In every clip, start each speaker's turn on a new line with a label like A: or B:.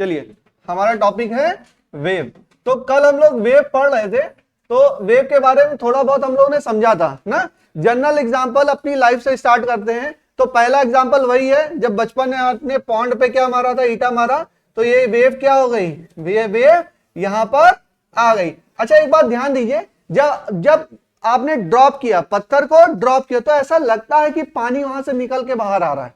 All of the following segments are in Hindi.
A: चलिए, हमारा टॉपिक है वेव। तो कल हम लोग वेव पढ़ रहे थे, तो वेव के बारे में थोड़ा बहुत हम लोगों ने समझा था ना। जनरल एग्जांपल अपनी लाइफ से स्टार्ट करते हैं। तो पहला एग्जांपल वही है, जब बचपन में आपने पॉन्ड पे क्या मारा था, ईटा मारा, तो ये वेव क्या हो गई, ये वेव यहां पर आ गई। अच्छा, एक बात ध्यान दीजिए, जब आपने ड्रॉप किया, पत्थर को ड्रॉप किया, तो ऐसा लगता है कि पानी वहां से निकल के बाहर आ रहा है।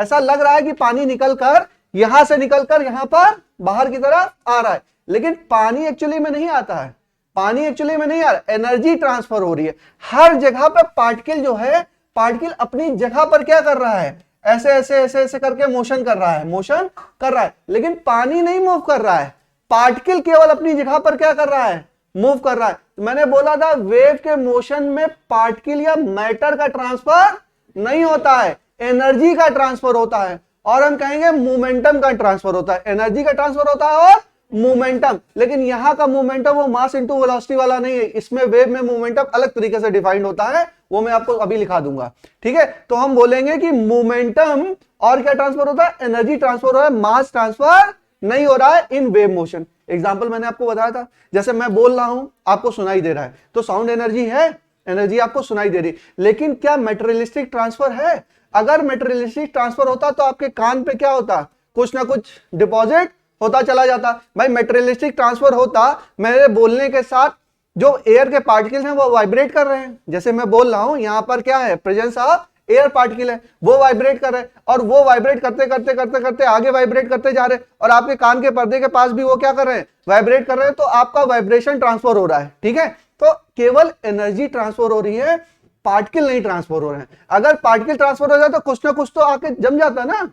A: ऐसा लग रहा है कि पानी निकलकर यहां से निकलकर यहां पर बाहर की तरफ आ रहा है, लेकिन पानी एक्चुअली में नहीं आता है। पानी एक्चुअली में नहीं आ रहा, एनर्जी ट्रांसफर हो रही है। हर जगह पर पार्टिकल जो है, पार्टिकल अपनी जगह पर क्या कर रहा है, ऐसे ऐसे ऐसे ऐसे करके मोशन कर रहा है, मोशन कर रहा है, लेकिन पानी नहीं मूव कर रहा है। पार्टिकल केवल अपनी जगह पर क्या कर रहा है, मूव कर रहा है। तो मैंने बोला था वेव के मोशन में पार्टिकल या मैटर का ट्रांसफर नहीं होता है, एनर्जी का ट्रांसफर होता है, और हम कहेंगे मोमेंटम का ट्रांसफर होता है। एनर्जी का ट्रांसफर होता है और मोमेंटम, लेकिन यहां का मोमेंटम वो मास इनटू वेलोसिटी वाला नहीं है। इसमें वेव में मोमेंटम अलग तरीके से डिफाइंड होता है, वो मैं आपको अभी लिखा दूंगा, ठीक है। तो हम बोलेंगे कि मोमेंटम और क्या ट्रांसफर होता है, एनर्जी ट्रांसफर हो रहा है, मास ट्रांसफर नहीं हो रहा है इन वेव मोशन। एग्जांपल मैंने आपको बताया था, जैसे मैं बोल रहा हूं, आपको सुनाई दे रहा है, तो साउंड एनर्जी है, एनर्जी आपको सुनाई दे रही, लेकिन क्या मेटेरियलिस्टिक ट्रांसफर है? अगर मेटेरियलिस्टिक ट्रांसफर होता तो आपके कान पे क्या होता, कुछ ना कुछ डिपॉजिट होता चला जाता। भाई मेटेरियलिस्टिक ट्रांसफर होता, मेरे बोलने के साथ जो एयर के पार्टिकल्स हैं वो वाइब्रेट कर रहे हैं। जैसे मैं बोल रहा हूं, यहां पर क्या है, प्रेजेंस ऑफ एयर पार्टिकल है, वो वाइब्रेट कर रहे हैं, और वो वाइब्रेट करते करते करते करते आगे वाइब्रेट करते जा रहे हैं, और आपके कान के पर्दे के पास भी वो क्या कर रहे हैं, वाइब्रेट कर रहे हैं। तो आपका वाइब्रेशन ट्रांसफर हो रहा है, ठीक है। तो केवल एनर्जी ट्रांसफर हो रही है, पार्टिकल नहीं ट्रांसफर हो रहे हैं। अगर पार्टिकल ट्रांसफर हो जाए तो कुछ ना कुछ तो आके जम जाता ना,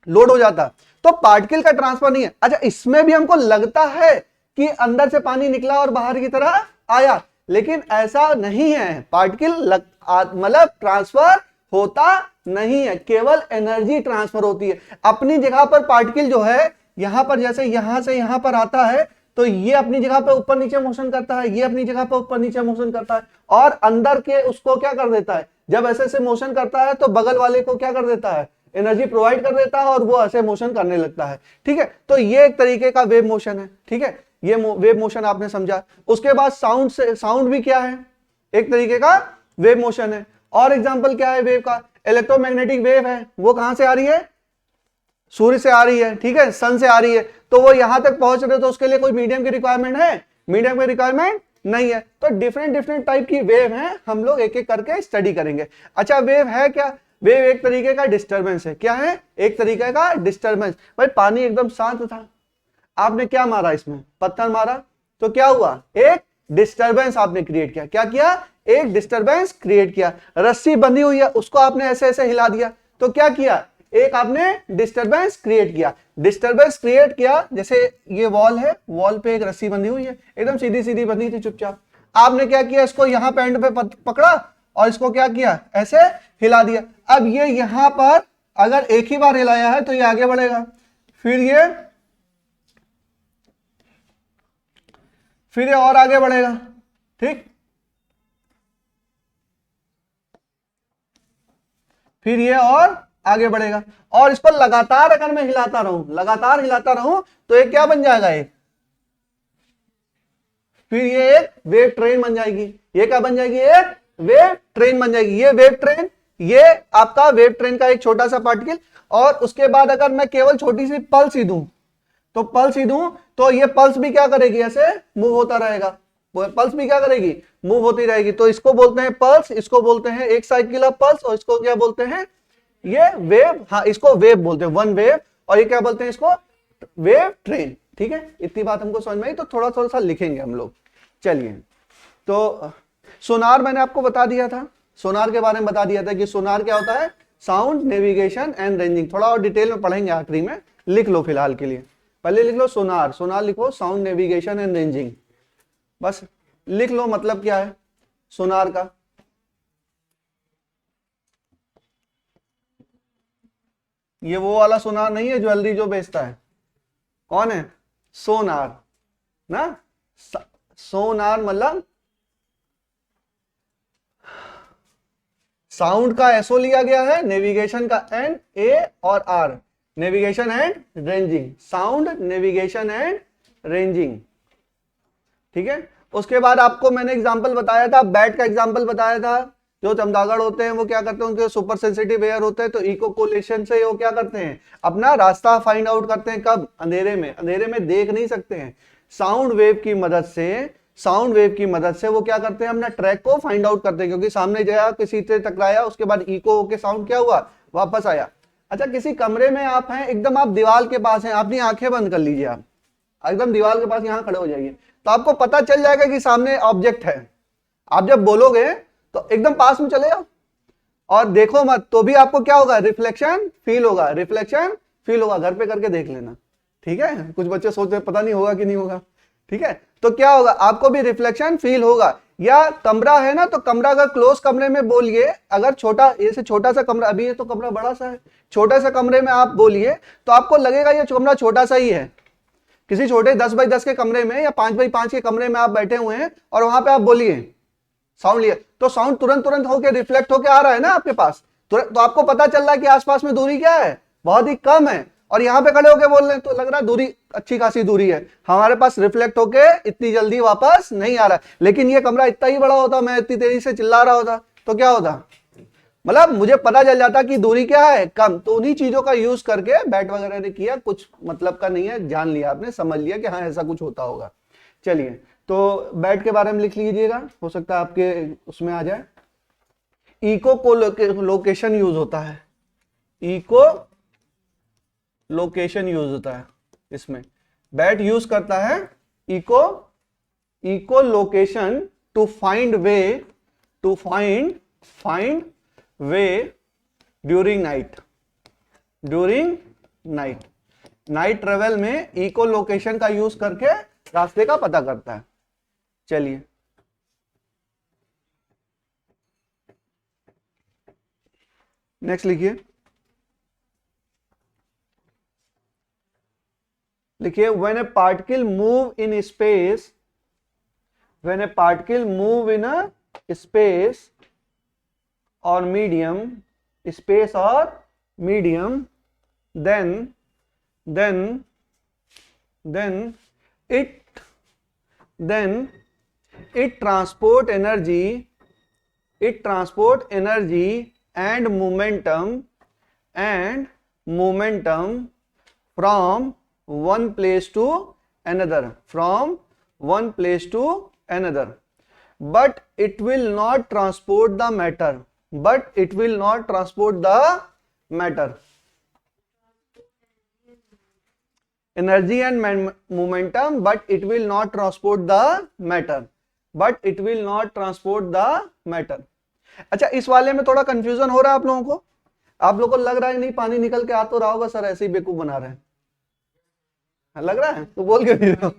A: लोड हो जाता। तो पार्टिकल का ट्रांसफर नहीं है। अच्छा, इसमें भी हमको लगता है कि अंदर से पानी निकला और बाहर की तरह आया, लेकिन ऐसा नहीं है। पार्टिकल मतलब ट्रांसफर होता नहीं है, केवल एनर्जी ट्रांसफर होती है। अपनी जगह पर पार्टिकल जो है, यहां पर जैसे यहां से यहां पर आता है, तो ये अपनी जगह पे ऊपर नीचे मोशन करता है, ये अपनी जगह पे ऊपर नीचे मोशन करता है, और अंदर के उसको क्या कर देता है, जब ऐसे ऐसे मोशन करता है तो बगल वाले को क्या कर देता है, एनर्जी प्रोवाइड कर देता है, और वो ऐसे मोशन करने लगता है, ठीक है। तो ये एक तरीके का वेव मोशन है, ठीक है। ये वेव मोशन आपने समझा। उसके बाद साउंड से, साउंड भी क्या है, एक तरीके का वेव मोशन है। और एग्जांपल क्या है वेव का, इलेक्ट्रोमैग्नेटिक वेव है, वो कहां से आ रही है, सूर्य से आ रही है, ठीक है, सन से आ रही है। तो वो यहां तक पहुंच रहे, तो उसके लिए कोई मीडियम की रिक्वायरमेंट है, मीडियम की रिक्वायरमेंट नहीं है। तो डिफरेंट डिफरेंट टाइप की वेव हैं, हम लोग एक एक करके स्टडी करेंगे। अच्छा, वेव है क्या, वेव एक तरीके का डिस्टरबेंस है। क्या है, एक तरीके का डिस्टरबेंस। भाई पानी एकदम शांत था, आपने क्या मारा, इसमें पत्थर मारा, तो क्या हुआ, एक डिस्टरबेंस आपने क्रिएट किया। क्या किया, एक डिस्टरबेंस क्रिएट किया। रस्सी बंधी हुई है, उसको आपने ऐसे ऐसे हिला दिया, तो क्या किया, एक आपने डिस्टरबेंस क्रिएट किया। डिस्टरबेंस क्रिएट किया, जैसे ये वॉल है, वॉल पे एक रस्सी बंधी हुई है, एकदम सीधी सीधी बंधी थी चुपचाप। आपने क्या किया, इसको यहां पे एंड पे पकड़ा और इसको क्या किया, ऐसे हिला दिया। अब ये यहां पर अगर एक ही बार हिलाया है तो ये आगे बढ़ेगा, फिर ये और आगे बढ़ेगा, ठीक, फिर ये और आगे बढ़ेगा। और इसको लगातार अगर मैं हिलाता रहूं, लगातार हिलाता रहूं, तो ये क्या बन जाएगा, एक, फिर ये एक वेव ट्रेन बन जाएगी। ये क्या बन जाएगी, एक वेव ट्रेन बन जाएगी। ये वेव ट्रेन, ये आपका वेव ट्रेन का एक छोटा सा पार्टिकल। और उसके बाद अगर मैं केवल छोटी सी पल्स ही दूं, तो पल्स ही दूं, तो ये पल्स भी क्या करेगी, ऐसे मूव होता रहेगा। पल्स भी क्या करेगी, मूव होती रहेगी। तो इसको बोलते हैं पल्स, इसको बोलते हैं एक साइकिल ऑफ पल्स, और इसको क्या बोलते हैं, ये वेव, हाँ इसको वेव बोलते हैं, वन वेव। और ये क्या बोलते हैं, इसको वेव ट्रेन, ठीक है। इतनी बात हमको समझ में आई, तो थोड़ा थोड़ा सा लिखेंगे हम लोग। चलिए, तो सोनार मैंने आपको बता दिया था, सोनार के बारे में बता दिया था कि सोनार क्या होता है, साउंड नेविगेशन एंड रेंजिंग। थोड़ा और डिटेल में पढ़ेंगे आखिरी में, लिख लो फिलहाल के लिए, पहले लिख लो सोनार, सोनार लिखो, साउंड नेविगेशन एंड रेंजिंग, बस लिख लो। मतलब क्या है सोनार का, ये वो वाला सोनार नहीं है ज्वेलरी जो बेचता है, कौन है, सोनार ना। सोनार मतलब साउंड का एसओ लिया गया है, नेविगेशन का एन, ए और R, navigation and ranging, sound navigation and ranging, ठीक है। उसके बाद आपको मैंने एग्जांपल बताया था, बैट का एग्जांपल बताया था। जो चमगादड़ होते हैं वो क्या करते हैं, उनके सुपर सेंसिटिव एयर होते हैं, तो इको कोलेशन से वो क्या करते हैं, अपना रास्ता फाइंड आउट करते हैं। कब? अंधेरे में। अंधेरे में देख नहीं सकते हैं, साउंड वेव की मदद से, साउंड वेव की मदद से वो क्या करते हैं, अपना ट्रैक को फाइंड आउट करते हैं, क्योंकि सामने गया, किसी से टकराया, उसके बाद इको होके साउंड क्या हुआ, वापस आया। अच्छा, किसी कमरे में आप हैं, एकदम आप दीवार के पास हैं, अपनी आंखें बंद कर लीजिए, आप एकदम दीवार के पास यहां खड़े हो जाइए, तो आपको पता चल जाएगा कि सामने ऑब्जेक्ट है। आप जब बोलोगे तो एकदम पास में चले जाओ और देखो मत, तो भी आपको क्या होगा, रिफ्लेक्शन फील होगा, रिफ्लेक्शन फील होगा। घर पे करके देख लेना, ठीक है। कुछ बच्चे सोचते हैं पता नहीं होगा कि नहीं होगा, ठीक है। तो क्या होगा, आपको भी रिफ्लेक्शन फील होगा। या कमरा है ना, तो कमरा अगर क्लोज कमरे में बोलिए, अगर छोटा, जैसे छोटा सा कमरा, अभी ये तो कमरा बड़ा सा है, छोटे सा कमरे में आप बोलिए तो आपको लगेगा ये कमरा छोटा सा ही है। किसी छोटे 10 बाई 10 के कमरे में या 5 बाई 5 के कमरे में आप बैठे हुए हैं और वहां पे आप बोलिए, साउंड लिया, तो साउंड तुरंत तुरंत होके रिफ्लेक्ट होके आ रहा है ना आपके पास, तो आपको पता चल रहा है कि आसपास में दूरी क्या है, बहुत ही कम है। और यहां पे खड़े होके बोल रहे हैं तो लग रहा है दूरी अच्छी खासी दूरी है, हमारे पास रिफ्लेक्ट होके इतनी जल्दी वापस नहीं आ रहा। लेकिन ये कमरा इतना ही बड़ा होता, मैं इतनी तेजी से चिल्ला रहा होता, तो क्या होता, मतलब मुझे पता चल जाता कि दूरी क्या है, कम। तो उन्हीं चीजों का यूज करके बैट वगैरह ने किया, कुछ मतलब का नहीं है, जान लिया आपने, समझ लिया कि हाँ ऐसा कुछ होता होगा। चलिए, तो बैट के बारे में लिख लीजिएगा, हो सकता है आपके उसमें आ जाए। इको को लोकेशन यूज होता है, इको लोकेशन यूज होता है इसमें। बैट यूज करता है echo location to find way, to find way during night, during night travel में इको लोकेशन का यूज करके रास्ते का पता करता है। चलिए, नेक्स्ट लिखिए, when a particle move in space, when a particle move in a space or medium, space or medium, then it transport energy, and momentum from one place to another, but it will not transport the matter, energy and momentum, but it will not transport the matter, अच्छा, इस वाले में थोड़ा कंफ्यूजन हो रहा है आप लोगों को? आप लोगों को लग रहा है नहीं पानी निकल के आ तो रहा होगा, सर ऐसे ही बेवकूफ बना रहे हैं, लग रहा है तो बोल के नहीं रहे हो।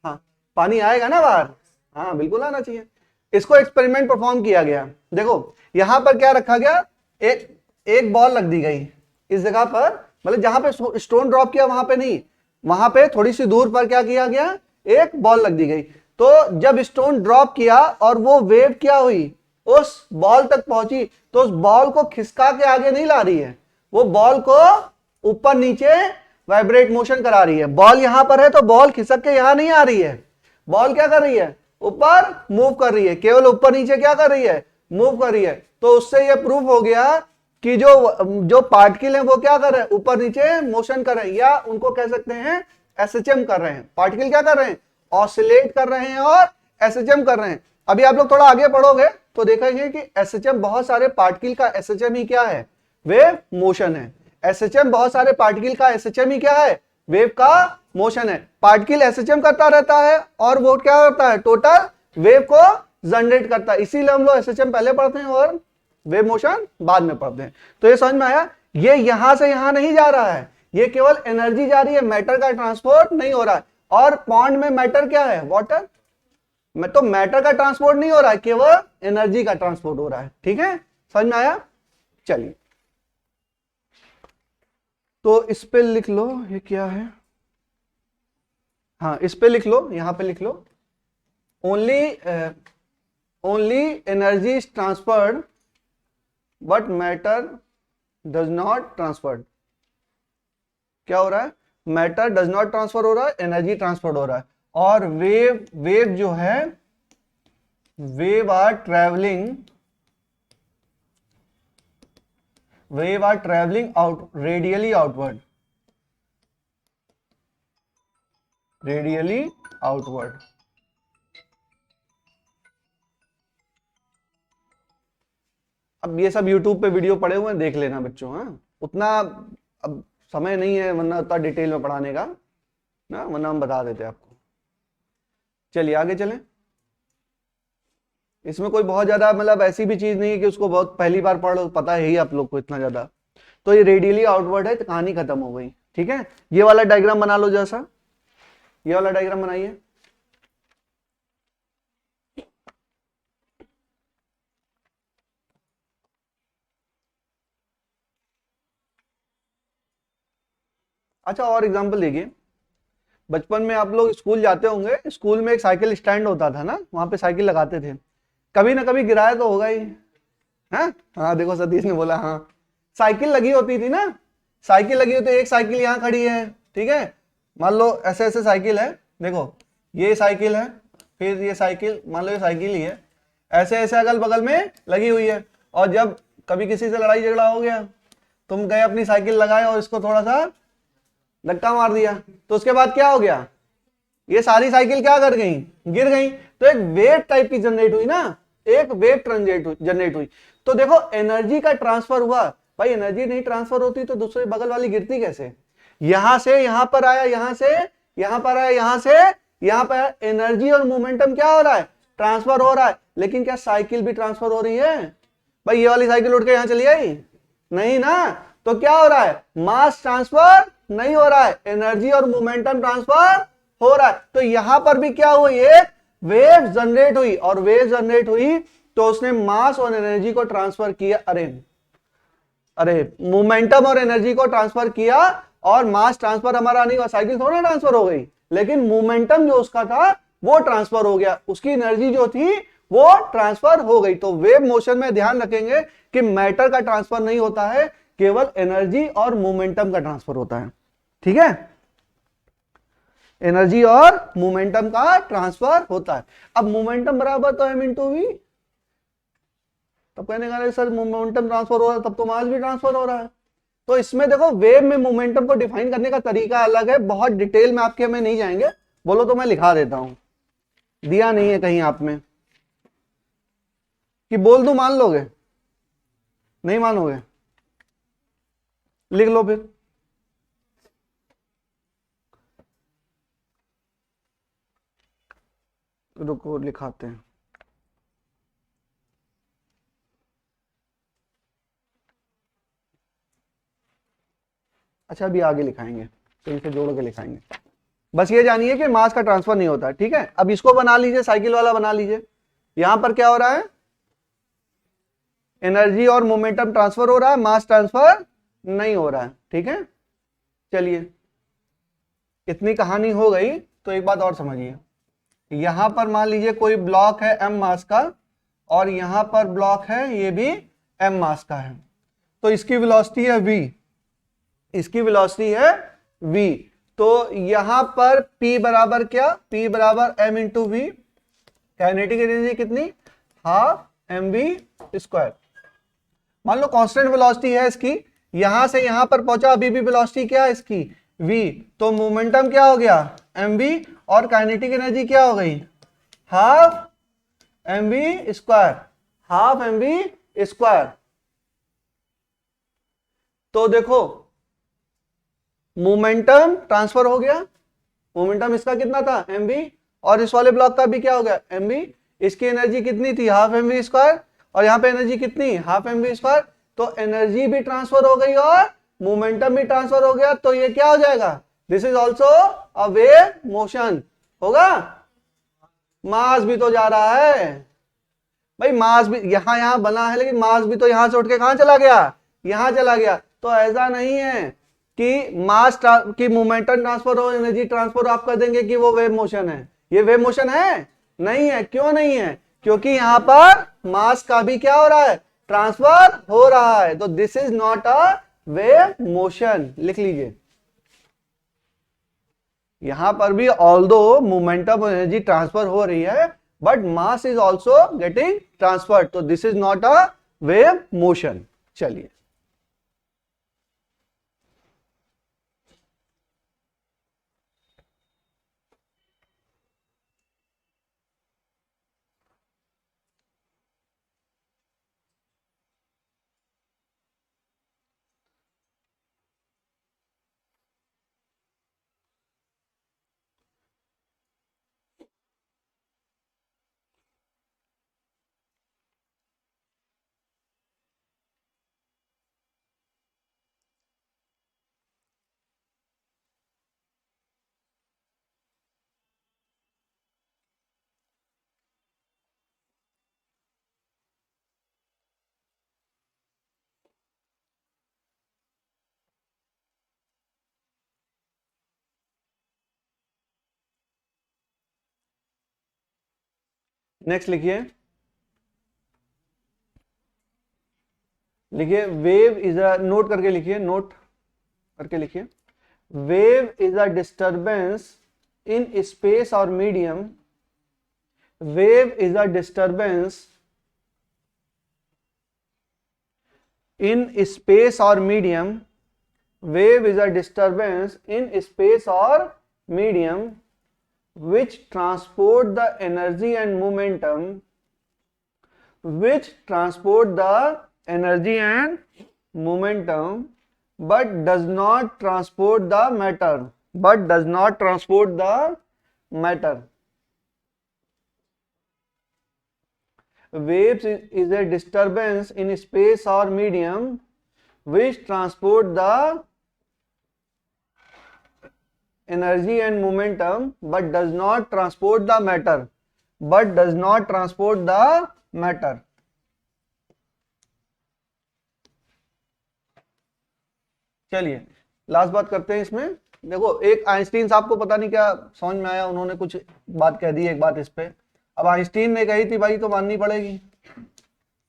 A: हाँ, पानी आएगा ना बाहर, हाँ बिल्कुल आना चाहिए। इसको एक्सपेरिमेंट परफॉर्म किया गया, देखो यहां पर क्या रखा गया, एक बॉल रख दी गई इस जगह पर, मतलब जहां पे स्टोन ड्रॉप किया वहां पे नहीं, वहां पे थोड़ी सी दूर पर क्या किया गया, एक बॉल रख दी गई। तो जब स्टोन ड्रॉप किया और वो वेव क्या हुई, उस बॉल तक पहुंची, तो उस बॉल को खिसका के आगे नहीं ला रही है, वो बॉल को ऊपर नीचे वाइब्रेट मोशन करा रही है। बॉल यहां पर है तो बॉल खिसक के यहां नहीं आ रही है, बॉल क्या कर रही है, ऊपर मूव कर रही है, केवल ऊपर नीचे क्या कर रही है, मूव कर रही है। तो उससे यह प्रूफ हो गया कि जो पार्टिकल है वो क्या कर रहे हैं, ऊपर नीचे मोशन कर रहे हैं, या उनको कह सकते हैं एसएचएम कर रहे हैं। पार्टिकल क्या कर रहे हैं, ऑसिलेट कर रहे हैं और एसएचएम कर रहे हैं। अभी आप लोग थोड़ा आगे पढ़ोगे तो देखेंगे कि एसएचएम बहुत सारे पार्टिकल का एसएचएम ही क्या है, वेव मोशन है। एसएचएम बहुत सारे पार्टिकल का एसएचएम ही क्या है, वेव का मोशन है। पार्टिकल एसएचएम करता रहता है और वो क्या करता है, टोटल वेव को जनरेट करता है। इसीलिए हम लोग एसएचएम पहले पढ़ते हैं और वेव मोशन बाद में पढ़ते हैं। तो ये समझ में आया, ये यहां से यहां नहीं जा रहा है, ये केवल एनर्जी जा रही है, मैटर का ट्रांसपोर्ट नहीं हो रहा है। और पॉन्ड में मैटर क्या है, वाटर, तो मैटर का ट्रांसपोर्ट नहीं हो रहा है, केवल एनर्जी का ट्रांसपोर्ट हो रहा है। ठीक है, समझ में आया। चलिए, तो इस पे लिख लो, ये क्या है, हाँ इस पे लिख लो, यहां पे लिख लो, only energy is transferred but matter does not transferred. क्या हो रहा है, मैटर डज नॉट ट्रांसफर हो रहा है, एनर्जी ट्रांसफर हो रहा है। और वेव जो है, wave are travelling out radially outward, radially outward. अब ये सब YouTube पे वीडियो पड़े हुए हैं, देख लेना बच्चों। हाँ, उतना अब समय नहीं है वरना उतना डिटेल में पढ़ाने का ना, वरना हम बता देते आपको। चलिए आगे चलें। इसमें कोई बहुत ज्यादा मतलब ऐसी भी चीज नहीं है कि उसको बहुत पहली बार पढ़ो, पता है ही आप लोग को इतना ज्यादा। तो ये रेडियली आउटवर्ड है, तो कहानी खत्म हो गई। ठीक है, ये वाला डायग्राम बना लो, जैसा ये वाला डायग्राम बनाइए। अच्छा, और एग्जांपल देखिए, बचपन में आप लोग स्कूल जाते होंगे, स्कूल में एक साइकिल स्टैंड होता था ना, वहां पे साइकिल लगाते थे। कभी ना कभी गिराया तो होगा ही। हाँ हाँ, देखो सतीश ने बोला हाँ, साइकिल लगी होती थी ना, साइकिल लगी होती है। एक साइकिल यहाँ खड़ी है, ठीक है, मान लो ऐसे ऐसे साइकिल है, देखो ये साइकिल है, फिर ये साइकिल, मान लो ये साइकिल ही है, ऐसे ऐसे अगल बगल में लगी हुई है। और जब कभी किसी से लड़ाई झगड़ा हो गया, तुम गए अपनी साइकिल लगाए और इसको थोड़ा सा धक्का मार दिया, तो उसके बाद क्या हो गया, ये सारी साइकिल क्या कर गई, गिर गई। तो एक वेव टाइप की जनरेट हुई ना, एक वेव जनरेट हुई। तो देखो एनर्जी का ट्रांसफर हुआ। भाई एनर्जी नहीं ट्रांसफर होती तो दूसरे बगल वाली गिरती कैसे, यहां से यहां पर आया, यहां से यहां पर आया, यहां से यहां पर आया। एनर्जी और मोमेंटम क्या हो रहा है, ट्रांसफर हो रहा है। लेकिन क्या साइकिल भी ट्रांसफर हो रही है, भाई ये वाली साइकिल उठ के यहां चली आई नहीं ना। तो क्या हो रहा है, मास ट्रांसफर नहीं हो रहा है, एनर्जी और मोमेंटम ट्रांसफर हो रहा है। तो यहां पर भी क्या हुई, एक वेव जनरेट हुई, और वेव जनरेट हुई तो उसने मास और एनर्जी को ट्रांसफर किया। अरे मोमेंटम और एनर्जी को ट्रांसफर किया, और मास ट्रांसफर हमारा नहीं हुआ, साइकिल थोड़ा ट्रांसफर हो गई, लेकिन मोमेंटम जो उसका था वो ट्रांसफर हो गया, उसकी एनर्जी जो थी वो ट्रांसफर हो गई। तो वेव मोशन में ध्यान रखेंगे कि मैटर का ट्रांसफर नहीं होता है, केवल एनर्जी और मोमेंटम का ट्रांसफर होता है। ठीक है, एनर्जी और मोमेंटम का ट्रांसफर होता है। अब मोमेंटम बराबर तो m इंटू वी, तब कहने का सर मोमेंटम ट्रांसफर हो रहा है तब तो मास भी ट्रांसफर हो रहा है। तो इसमें देखो वेव में मोमेंटम को डिफाइन करने का तरीका अलग है, बहुत डिटेल में आपके में नहीं जाएंगे, बोलो तो मैं लिखा देता हूं, दिया नहीं है कहीं आप में, कि बोल दूं मान लोगे, नहीं मानोगे, लिख लो फिर। रुको लिखाते हैं। अच्छा अभी आगे लिखाएंगे, तो इसे जोड़ के लिखाएंगे। बस ये जानिए कि मास का ट्रांसफर नहीं होता है। ठीक है, अब इसको बना लीजिए, साइकिल वाला बना लीजिए। यहां पर क्या हो रहा है, एनर्जी और मोमेंटम ट्रांसफर हो रहा है, मास ट्रांसफर नहीं हो रहा है। ठीक है, चलिए इतनी कहानी हो गई, तो एक बात और समझिए। यहां पर मान लीजिए कोई ब्लॉक है m मास का, और यहां पर ब्लॉक है ये भी m मास का है, तो इसकी वेलोसिटी है v, इसकी वेलोसिटी है v। तो यहां पर p बराबर क्या, p बराबर m into V, kinetic energy कितनी, हाफ mv स्क्वायर। मान लो कांस्टेंट वेलोसिटी है इसकी, यहां से यहां पर पहुंचा, अभी भी वेलोसिटी क्या है इसकी v, तो मोमेंटम क्या हो गया mv, और काइनेटिक एनर्जी क्या हो गई, half mv square, half mv square. तो देखो मोमेंटम ट्रांसफर हो गया, मोमेंटम इसका कितना था mv, और इस वाले ब्लॉक का भी क्या हो गया mv। इसकी एनर्जी कितनी थी, हाफ mv स्क्वायर, और यहां पे एनर्जी कितनी, हाफ mv स्क्वायर। तो एनर्जी भी ट्रांसफर हो गई और मोमेंटम भी ट्रांसफर हो गया, तो ये क्या हो जाएगा, this is also a wave motion होगा। मास भी तो जा रहा है भाई, मास भी यहां बना है, लेकिन मास भी तो यहां से उठ के कहां चला गया, यहां चला गया। तो ऐसा नहीं है कि मास की मोमेंटम ट्रांसफर हो, एनर्जी ट्रांसफर आप कर देंगे कि वो वेव मोशन है। ये वेव मोशन है नहीं है, क्यों नहीं है, क्योंकि यहां पर मास का भी क्या हो रहा है, ट्रांसफर हो रहा है। तो this is not a wave motion, लिख लीजिए। यहां पर भी ऑल्दो मोमेंटम एनर्जी ट्रांसफर हो रही है, but mass is also getting transfer, तो this is not a wave motion. चलिए नेक्स्ट लिखिए, लिखिए वेव इज अ, नोट करके लिखिए, नोट करके लिखिए, wave is a disturbance in space or medium, wave is a disturbance in space or medium, wave is a disturbance in space or medium which transport the energy and momentum, which transport the energy and momentum, but does not transport the matter, but does not transport the matter. Waves is a disturbance in space or medium which transport the energy and momentum but does not transport the matter, but does not transport the matter. चलिए लास्ट बात करते हैं इसमें। देखो एक आइंस्टीन साहब को पता नहीं क्या समझ में आया, उन्होंने कुछ बात कह दी एक बात इस पे, अब आइंस्टीन ने कही थी भाई तो माननी पड़ेगी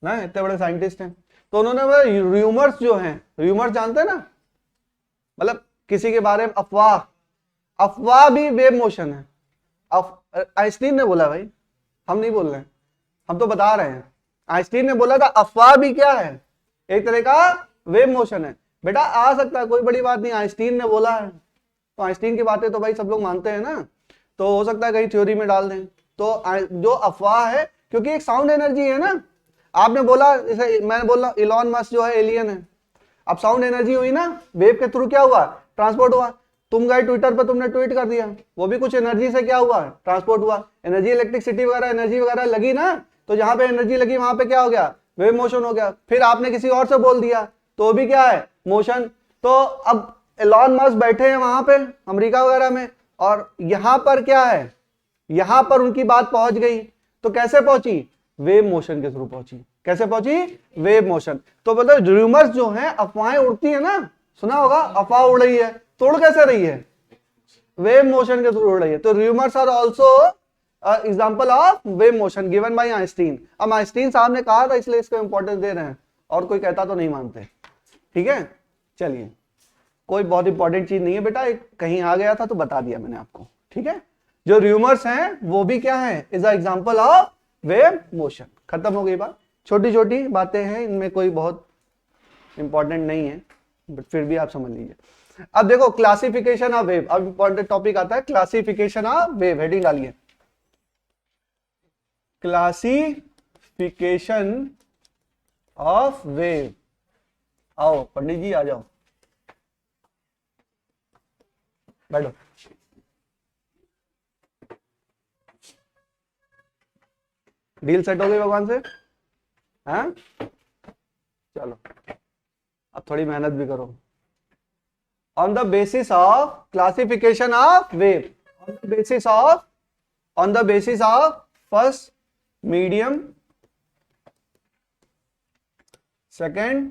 A: ना, इतने बड़े साइंटिस्ट हैं, तो उन्होंने र्यूमर्स जो हैं, र्यूमर्स जानते हैं ना, मतलब किसी के बारे में अफवाह, अफवाह भी वेव मोशन है। आइंस्टीन ने बोला भाई, हम नहीं बोल रहे हैं, हम तो बता रहे हैं, आइंस्टीन ने बोला था अफवाह भी क्या है, एक तरह का वेव मोशन है। बेटा आ सकता है, कोई बड़ी बात नहीं, आइंस्टीन ने बोला है तो आइंस्टीन की बातें तो भाई सब लोग मानते हैं ना, तो हो सकता है कहीं थ्योरी में डाल दें। तो जो अफवाह है, क्योंकि एक साउंड एनर्जी है ना, आपने बोला जैसे मैंने बोला इलॉन मस्क जो है एलियन है, अब साउंड एनर्जी हुई ना, वेव के थ्रू क्या हुआ, ट्रांसपोर्ट हुआ। तुम गए ट्विटर पर, तुमने ट्वीट कर दिया, वो भी कुछ एनर्जी से क्या हुआ, ट्रांसपोर्ट हुआ। एनर्जी इलेक्ट्रिसिटी वगैरह एनर्जी वगैरह लगी ना, तो जहां पे एनर्जी लगी वहां पे क्या हो गया, वेव मोशन हो गया। फिर आपने किसी और से बोल दिया तो भी क्या है, मोशन। तो अब एलॉन मस्क बैठे हैं वहां पे अमेरिका वगैरह में, और यहां पर क्या है, यहां पर उनकी बात पहुंच गई, तो कैसे पहुंची, वेव मोशन के थ्रू पहुंची। कैसे पहुंची, वेव मोशन। तो मतलब रूमर्स जो हैं, अफवाहें उड़ती है ना, सुना होगा अफवाह उड़ रही है, तो उड़ कैसे रही है, वेव मोशन के थ्रू उड़ रही है। तो rumours are also example of wave motion given by Einstein. अब आइंस्टीन साहब ने कहा था इसलिए इसको इंपॉर्टेंस दे रहे हैं, और कोई कहता तो नहीं मानते। ठीक है, चलिए कोई बहुत इंपॉर्टेंट चीज नहीं है बेटा, एक कहीं आ गया था तो बता दिया मैंने आपको। ठीक है, जो रूमर्स हैं वो भी क्या है, is a example of wave motion. खत्म हो गई बात, छोटी छोटी बातें हैं, इनमें कोई बहुत इंपॉर्टेंट नहीं है, बट फिर भी आप समझ लीजिए। अब देखो क्लासिफिकेशन ऑफ वेव, अब इंपॉर्टेंट टॉपिक आता है क्लासिफिकेशन ऑफ वेव। हेडिंग डालिए, क्लासिफिकेशन ऑफ वेव। आओ पंडित जी आ जाओ, बैठो। डील सेट हो गई भगवान से, हैं? चलो अब थोड़ी मेहनत भी करो। On the basis of classification of wave, on the basis of, on the basis of first medium, second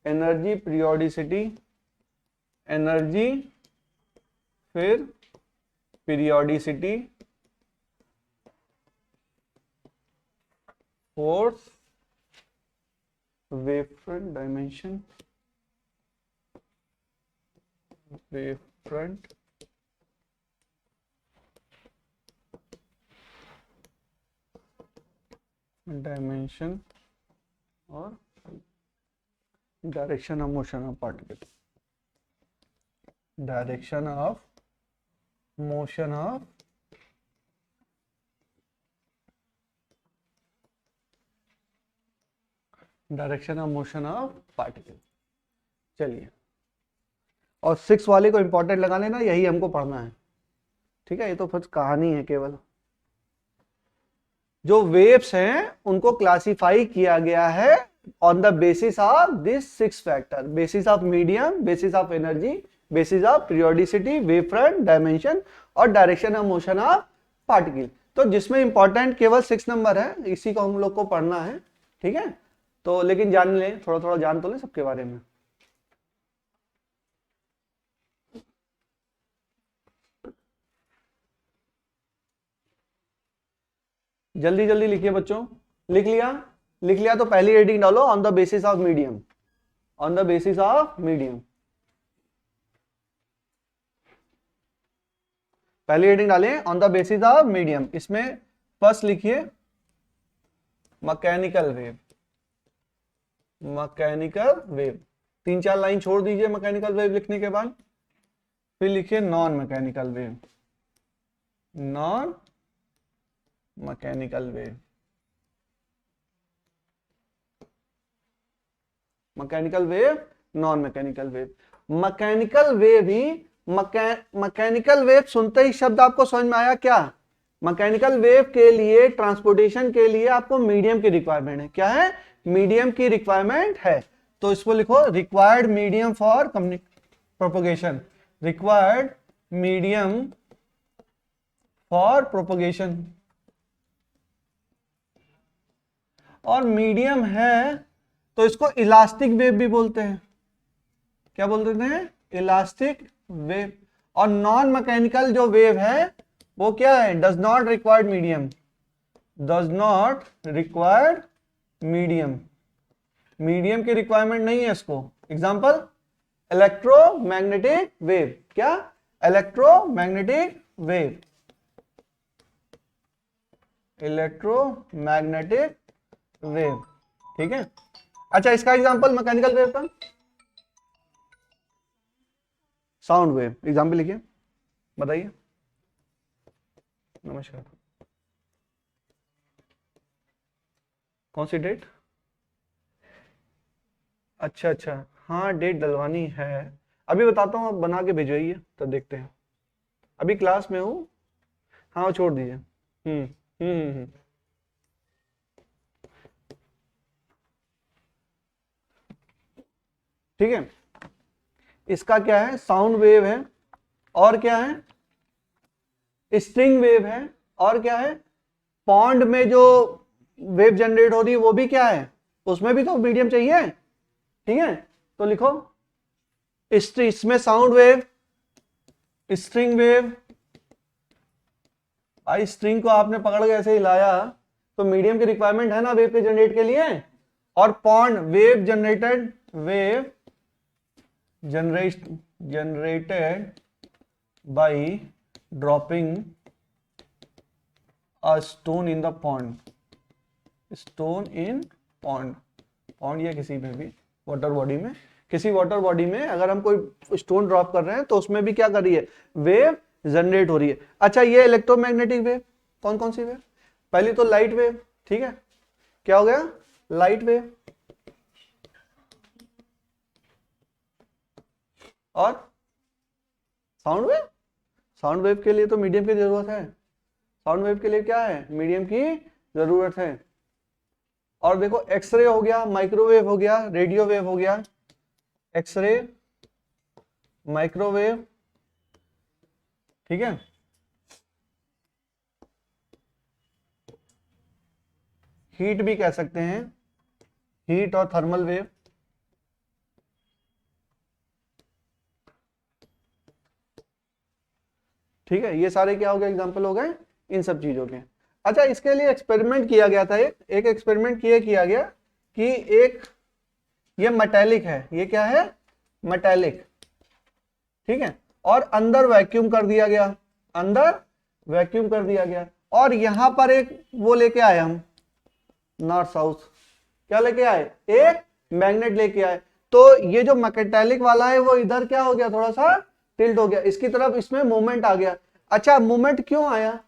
A: energy periodicity, energy फिर periodicity, fourth wavefront dimension, wavefront dimension और direction of motion of particle, direction of motion of direction of motion of particle. चलिए, और 6 वाले को इंपॉर्टेंट लगा लेना, यही हमको पढ़ना है, ठीक है। ये तो फिर कहानी है केवल। जो वेव्स हैं उनको क्लासिफाई किया गया है on the basis of this 6 factor, basis of medium, basis of energy, basis of periodicity, wave front, dimension और direction of motion of particle. तो जिसमें इंपॉर्टेंट केवल 6 नंबर है, इसी को हम लोग को पढ़ना है, ठीक है। तो लेकिन जान लें, थोड़ा थोड़ा जान तो लें सबके बारे में। जल्दी जल्दी लिखिए बच्चों। लिख लिया? लिख लिया तो पहली हेडिंग डालो, on the basis of medium, on the basis of medium. पहली हेडिंग डालें on the basis of medium. इसमें फर्स्ट लिखिए mechanical wave, mechanical wave. 3-4 line छोड़ दीजिए मैकेनिकल वेव लिखने के बाद, फिर लिखिए non mechanical wave, non mechanical wave. Mechanical wave, non mechanical wave. Mechanical wave ही मैकेनिकल वेव सुनते ही शब्द आपको समझ में आया क्या? मैकेनिकल वेव के लिए, ट्रांसपोर्टेशन के लिए आपको मीडियम की रिक्वायरमेंट है। क्या है? मीडियम की रिक्वायरमेंट है। तो इसको लिखो, required medium for propagation, required medium for propagation. और मीडियम है तो इसको इलास्टिक वेव भी बोलते हैं। क्या बोलते हैं? Elastic wave. और नॉन मैकेनिकल जो वेव है वो क्या है? Does not required medium, does not required medium, medium की रिक्वायरमेंट नहीं है इसको। Example, electromagnetic wave. क्या? इलेक्ट्रोमैग्नेटिक वेव, इलेक्ट्रोमैग्नेटिक वेव, ठीक है। अच्छा, इसका एग्जांपल मैकेनिकल वेव का, साउंड वेव। एग्जांपल लिखिए, बताइए। नमस्कार, कौन सी डेट? अच्छा अच्छा, हाँ डेट डलवानी है, अभी बताता हूँ, आप बना के भेजिए तब देखते हैं। अभी क्लास में हूँ, हाँ छोड़ दीजिए। ठीक है। इसका क्या है? साउंड वेव है, और क्या है? स्ट्रिंग वेव है, और क्या है? पॉन्ड में जो वेव जनरेट हो रही है वो भी क्या है? उसमें भी तो मीडियम चाहिए, ठीक है। तो लिखो, इसमें साउंड वेव, स्ट्रिंग वेव। आई स्ट्रिंग को आपने पकड़ के ऐसे हिलाया तो मीडियम की रिक्वायरमेंट है ना वेव के जनरेट के लिए। और pond, wave generated, wave generated by dropping a stone in the pond, stone in pond, pond या किसी में भी वाटर बॉडी में, किसी वाटर बॉडी में अगर हम कोई स्टोन ड्रॉप कर रहे हैं तो उसमें भी क्या कर रही है? वेव जनरेट हो रही है। अच्छा, ये इलेक्ट्रोमैग्नेटिक वेव कौन कौन सी वेव? पहली तो लाइट वेव, ठीक है। क्या हो गया? Light wave. और साउंड वेव, साउंड वेव के लिए तो मीडियम की जरूरत है। साउंड वेव के लिए क्या है? मीडियम की जरूरत है। और देखो, एक्सरे हो गया, माइक्रोवेव हो गया, रेडियो वेव हो गया। एक्सरे, माइक्रोवेव, ठीक है। हीट भी कह सकते हैं, हीट और थर्मल वेव, ठीक है। ये सारे क्या हो गए? एग्जाम्पल हो गए इन सब चीजों के। अच्छा, इसके लिए एक्सपेरिमेंट किया गया था, एक एक्सपेरिमेंट किया गया कि एक ये मेटेलिक है, ये क्या है? मेटेलिक, ठीक है। और अंदर वैक्यूम कर दिया गया, अंदर वैक्यूम कर दिया गया। और यहां पर एक वो लेके आए हम, नॉर्थ साउथ, क्या लेके आए, एक मैग्नेट लेके आए। तो ये जो मैग्नेटिक वाला है वो इधर क्या हो गया, थोड़ा सा टिल्ट हो गया इसकी तरफ, इसमें मूवमेंट आ गया। अच्छा मूवमेंट क्यों आया,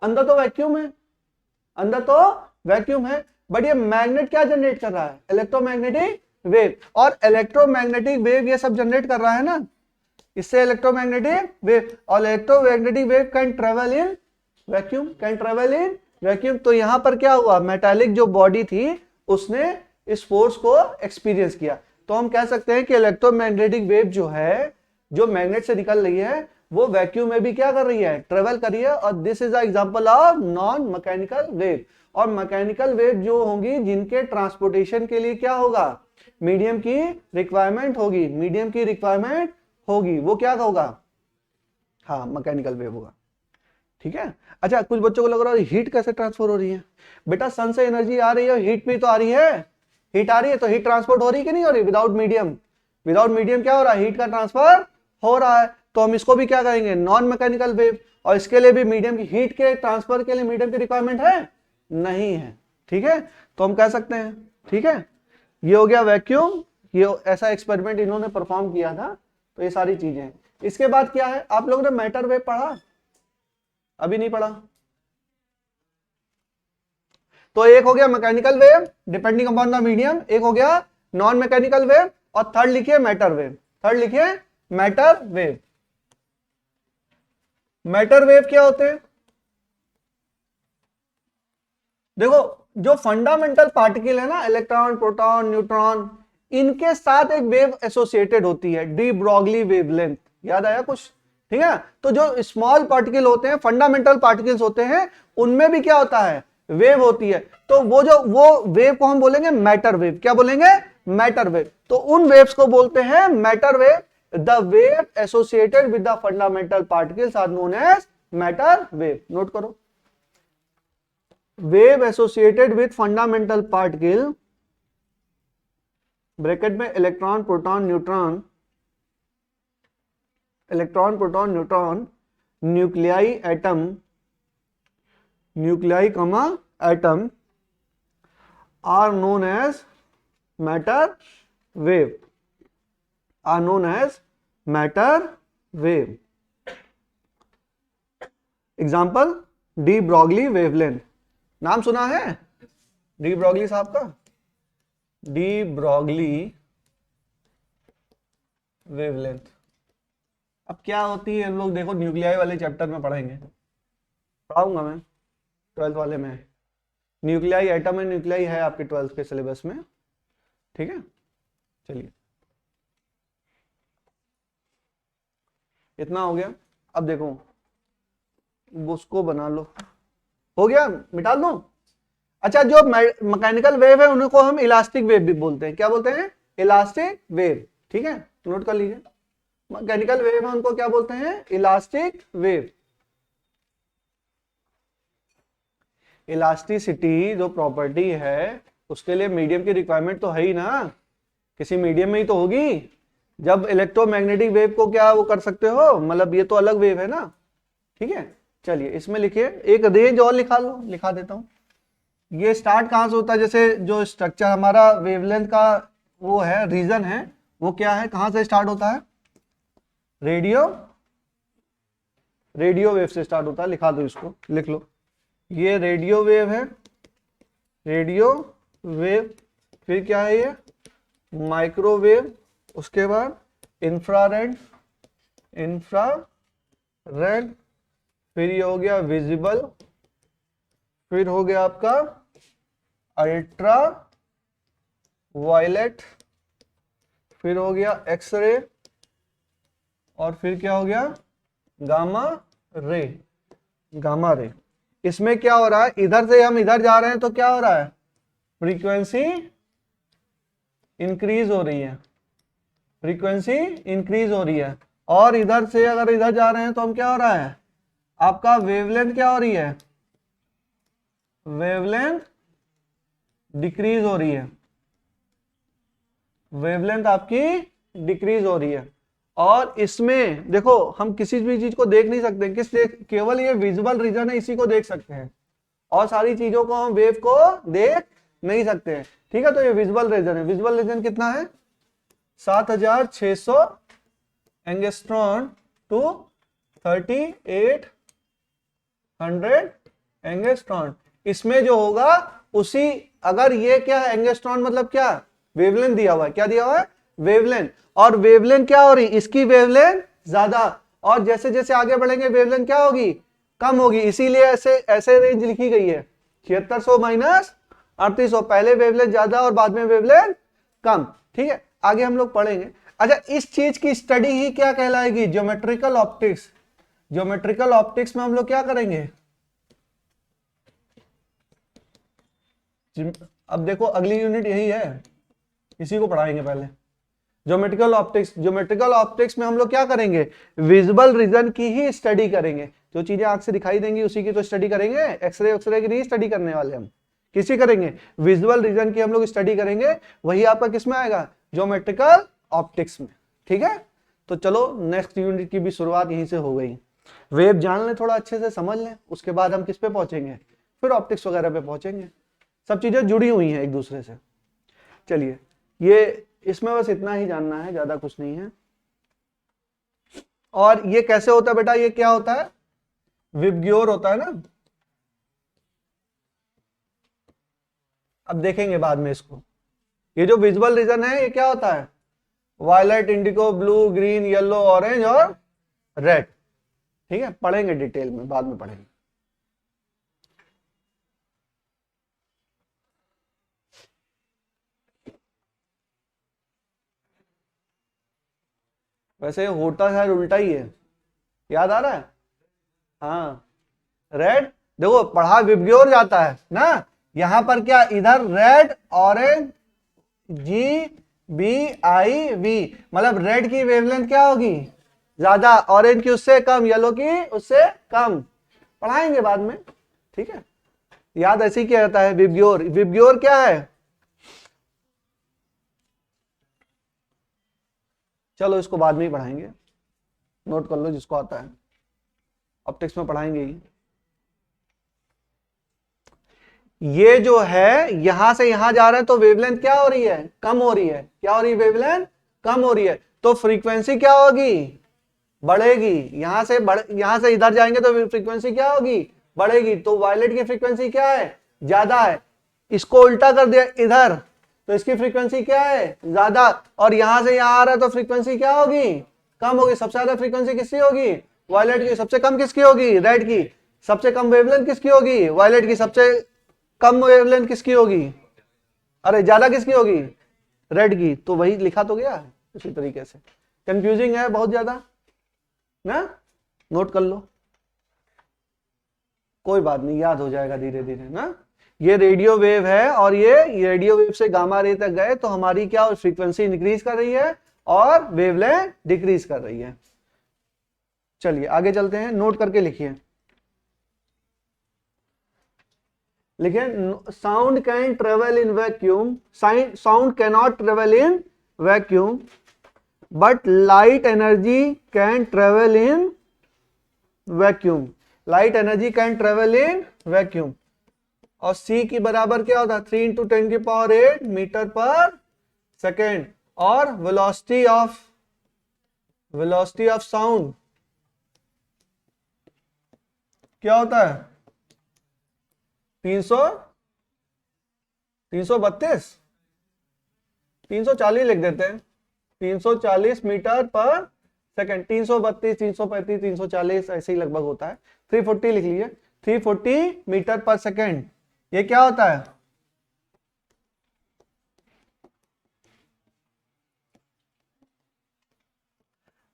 A: अंदर तो वैक्यूम है, अंदर तो वैक्यूम है, बट ये मैग्नेट क्या जनरेट कर रहा है, इलेक्ट्रोमैग्नेटिक वेव, और इलेक्ट्रोमैग्नेटिक वेव ये सब जनरेट कर रहा है ना, इससे इलेक्ट्रोमैग्नेटिक वेव, और electromagnetic wave can travel in vacuum, can travel in vacuum. तो यहां पर क्या हुआ, मेटालिक जो बॉडी थी उसने इस फोर्स को एक्सपीरियंस किया। तो हम कह सकते हैं कि इलेक्ट्रोमैग्नेटिक वेव जो है, जो मैग्नेट से निकल रही है, वो वैक्यूम में भी क्या कर रही है, ट्रेवल कर रही है। और this is a example of non mechanical wave. और मैकेनिकल वेव जो होंगी जिनके ट्रांसपोर्टेशन के लिए क्या होगा, मीडियम की रिक्वायरमेंट होगी, मीडियम की रिक्वायरमेंट होगी, वो क्या होगा, हाँ मैकेनिकल वेव होगा। ठीक है। अच्छा कुछ बच्चों को लग रहा है हीट कैसे ट्रांसफर हो रही है, बेटा सन से एनर्जी आ रही है, हीट भी तो आ रही है, हीट आ रही है, तो हीट ट्रांसपोर्ट हो रही है कि नहीं हो रही, विदाउट मीडियम, विदाउट मीडियम क्या हो रहा है, हीट का ट्रांसफर हो रहा है। तो हम इसको भी क्या कहेंगे, नॉन मैकेनिकल वेव। और इसके लिए भी मीडियम की हीट के ट्रांसफर के लिए मीडियम की रिक्वायरमेंट है, नहीं है। ठीक है, तो हम कह सकते हैं, ठीक है, ये हो गया वैक्यूम, ये ऐसा एक्सपेरिमेंट इन्होंने परफॉर्म किया था। तो ये सारी चीजें, इसके बाद क्या है, आप लोगों ने मैटर वेव पढ़ा, अभी नहीं पढ़ा। तो एक हो गया mechanical wave depending upon the medium, एक हो गया नॉन मैकेनिकल वेव, और थर्ड लिखिए मैटर वेव, थर्ड लिखिए मैटर वेव। मैटर वेव क्या होते हैं, देखो जो फंडामेंटल पार्टिकल है ना, इलेक्ट्रॉन प्रोटॉन न्यूट्रॉन, इनके साथ एक वेव एसोसिएटेड होती है, डी ब्रॉगली वेवलेंथ, याद आया कुछ, ठीक है। तो जो स्मॉल पार्टिकल होते हैं, फंडामेंटल पार्टिकल्स होते हैं, उनमें भी क्या होता है, वेव होती है। तो वो वेव को हम बोलेंगे मैटर वेव, क्या बोलेंगे, मैटर वेव। तो उन वेव्स को बोलते हैं matter wave. The wave associated with the fundamental particles are known as matter wave. Note करो, wave associated with fundamental particle, bracket में electron proton neutron, electron proton neutron, nuclei atom, nuclei comma atom, are known as matter wave, are known as matter wave. Example de Broglie wavelength, नाम सुना है डी ब्रॉगली साहब का, डी ब्रॉगली वेवलेंथ। अब क्या होती है हम लोग देखो न्यूक्लियाई वाले चैप्टर में पढ़ेंगे, पढ़ाऊंगा मैं 12th वाले में, न्यूक्लियाई एटम एंड न्यूक्लियाई है आपके 12th के सिलेबस में, ठीक है। चलिए इतना हो गया, अब देखो उसको बना लो, हो गया, मिटा लो। अच्छा जो मैकेनिकल वेव है उनको हम इलास्टिक वेव भी बोलते हैं, क्या बोलते हैं, इलास्टिक वेव, ठीक है, नोट कर लीजिए। मैकेनिकल वेव है उनको क्या बोलते हैं, इलास्टिक वेव। इलास्टिसिटी जो प्रॉपर्टी है उसके लिए मीडियम की रिक्वायरमेंट तो है ही ना, किसी मीडियम में ही तो होगी, जब इलेक्ट्रोमैग्नेटिक वेव को क्या वो कर सकते हो, मतलब ये तो अलग वेव है ना, ठीक है। चलिए इसमें लिखिए, एक रेंज और लिखा लो, लिखा देता हूं। ये स्टार्ट कहां से होता है, जैसे जो स्ट्रक्चर हमारा वेवलेंथ का वो है, रीजन है, वो क्या है, कहां से स्टार्ट होता है, रेडियो वेव से स्टार्ट होता है, लिखा दो इसको, लिख लो, ये रेडियो वेव है, रेडियो वेव, फिर क्या है ये माइक्रोवेव, उसके बाद इंफ्रारेड, फिर ये हो गया विजिबल, फिर हो गया आपका अल्ट्रा वायलेट, फिर हो गया एक्सरे, और फिर क्या हो गया गामा रे। इसमें क्या हो रहा है, इधर से हम इधर जा रहे हैं तो क्या हो रहा है, फ्रीक्वेंसी इंक्रीज हो रही है, फ्रीक्वेंसी इंक्रीज हो रही है। और इधर से अगर इधर जा रहे हैं तो हम क्या हो रहा है, आपका वेवलेंथ क्या हो रही है, वेवलेंथ डिक्रीज हो रही है, वेवलेंथ आपकी डिक्रीज हो रही है। और इसमें देखो हम किसी भी चीज को देख नहीं सकते, केवल ये विजुअल रीजन है, इसी को देख सकते हैं। और सारी चीजों को हम वेव को देख नहीं सकते हैं, ठीक है। तो ये विजुअल रीजन है। विजुअल रीजन कितना है? 7600 एंगस्ट्रॉन टू 3800 एंगस्ट्रॉन। इसमें जो होगा उसी, अगर ये क्या है एंगस्ट्रॉन मतलब क्या, वेवलेंथ दिया हुआ है, क्या दिया हुआ है? वेवलेंथ। और वेवलेंथ क्या हो रही? इसकी वेवलेंथ ज्यादा, और जैसे जैसे आगे बढ़ेंगे वेवलेंथ क्या होगी? कम होगी। इसीलिए ऐसे ऐसे रेंज लिखी गई है 7600 माइनस 3800, पहले वेवलेंथ ज्यादा और बाद में वेवलेंथ कम, ठीक है। आगे हम लोग पढ़ेंगे। अच्छा, इस चीज की स्टडी ही क्या कहलाएगी? Geometrical optics. ज्योमेट्रिकल ऑप्टिक्स में हम लोग क्या करेंगे? अब देखो अगली यूनिट यही है, इसी को पढ़ाएंगे पहले, ज्योमेट्रिकल ऑप्टिक्स। ज्योमेट्रिकल ऑप्टिक्स में हम लोग क्या करेंगे? विजुअल रीजन की ही स्टडी करेंगे। जो चीजें आंख से दिखाई देंगी उसी की तो स्टडी करेंगे, एक्सरे की नहीं स्टडी करने वाले हम। किसी करेंगे? विजुअल रीजन की हम लोग स्टडी करेंगे। वही आपका किस में आएगा? ज्योमेट्रिकल ऑप्टिक्स में, ठीक है। तो चलो नेक्स्ट यूनिट की भी शुरुआत यहीं से हो गई। वेव जान लें, थोड़ा अच्छे से समझ लें, उसके बाद हम किस पे पहुंचेंगे? फिर ऑप्टिक्स वगैरह पे पहुंचेंगे। सब चीजें जुड़ी हुई हैं एक दूसरे से। चलिए, ये इसमें बस इतना ही जानना है, ज्यादा कुछ नहीं है। और ये कैसे होता है बेटा? ये क्या होता है? विबग्योर होता है ना, अब देखेंगे बाद में इसको। ये जो विजुअल रीजन है ये क्या होता है? Violet, indigo, blue, green, yellow, orange और रेड, ठीक है। पढ़ेंगे डिटेल में, बाद में पढ़ेंगे। वैसे होता शायद उल्टा ही है, याद आ रहा है? हाँ, रेड देखो पढ़ा विबग्योर जाता है ना, यहां पर क्या इधर red, orange, G B I V, मतलब रेड की वेवलेंथ क्या होगी? ज्यादा, ऑरेंज की उससे कम, येलो की उससे कम। पढ़ाएंगे बाद में, ठीक है। याद ऐसे ही किया जाता है। विबग्योर, विबग्योर क्या है? चलो इसको बाद में ही पढ़ाएंगे, नोट कर लो जिसको आता है, ऑप्टिक्स में पढ़ाएंगे ही। ये जो है यहां से यहां जा रहा है तो वेवलेंथ क्या हो रही है? कम हो रही है। क्या हो रही है? वेवलेंथ कम हो रही है। तो फ्रीक्वेंसी क्या होगी? बढ़ेगी। यहां से इधर जाएंगे तो फ्रीक्वेंसी क्या होगी? बढ़ेगी। तो वायलेट की फ्रीक्वेंसी क्या है? ज्यादा है। इसको उल्टा कर दिया इधर, तो इसकी फ्रीक्वेंसी क्या है? ज्यादा। और यहां से यहां आ रहा है तो फ्रीक्वेंसी क्या होगी? कम होगी। सबसे ज्यादा फ्रीक्वेंसी किसकी होगी? वायलेट की। सबसे कम किसकी होगी? रेड की। सबसे कम वेवलेंथ किसकी होगी? वायलेट की। सबसे कम वेवलेंथ किसकी होगी? अरे ज्यादा किसकी होगी? रेड की। तो वही लिखा तो गया है उसी तरीके से। कंफ्यूजिंग है बहुत ज्यादा ना, नोट कर लो, कोई बात नहीं, याद हो जाएगा धीरे धीरे ना। ये रेडियो वेव है और ये रेडियो वेव से गामा रे तक गए तो हमारी क्या फ्रीक्वेंसी इंक्रीज कर रही है और वेवलेंथ डिक्रीज कर रही है। चलिए आगे चलते हैं, नोट करके लिखिए। लिखिए, sound can travel in vacuum, sound can not travel in vacuum, but light energy can travel in vacuum. Light energy can travel in vacuum. और C की बराबर क्या होता है? 3 × 10⁸ मीटर पर सेकेंड। और वेलोसिटी ऑफ साउंड क्या होता है? 340 लिख देते हैं, 340 मीटर पर सेकेंड। 332, 335, 340 ऐसे ही लगभग होता है। 340 लिख लीजिए, 340 मीटर पर सेकेंड। ये क्या होता है?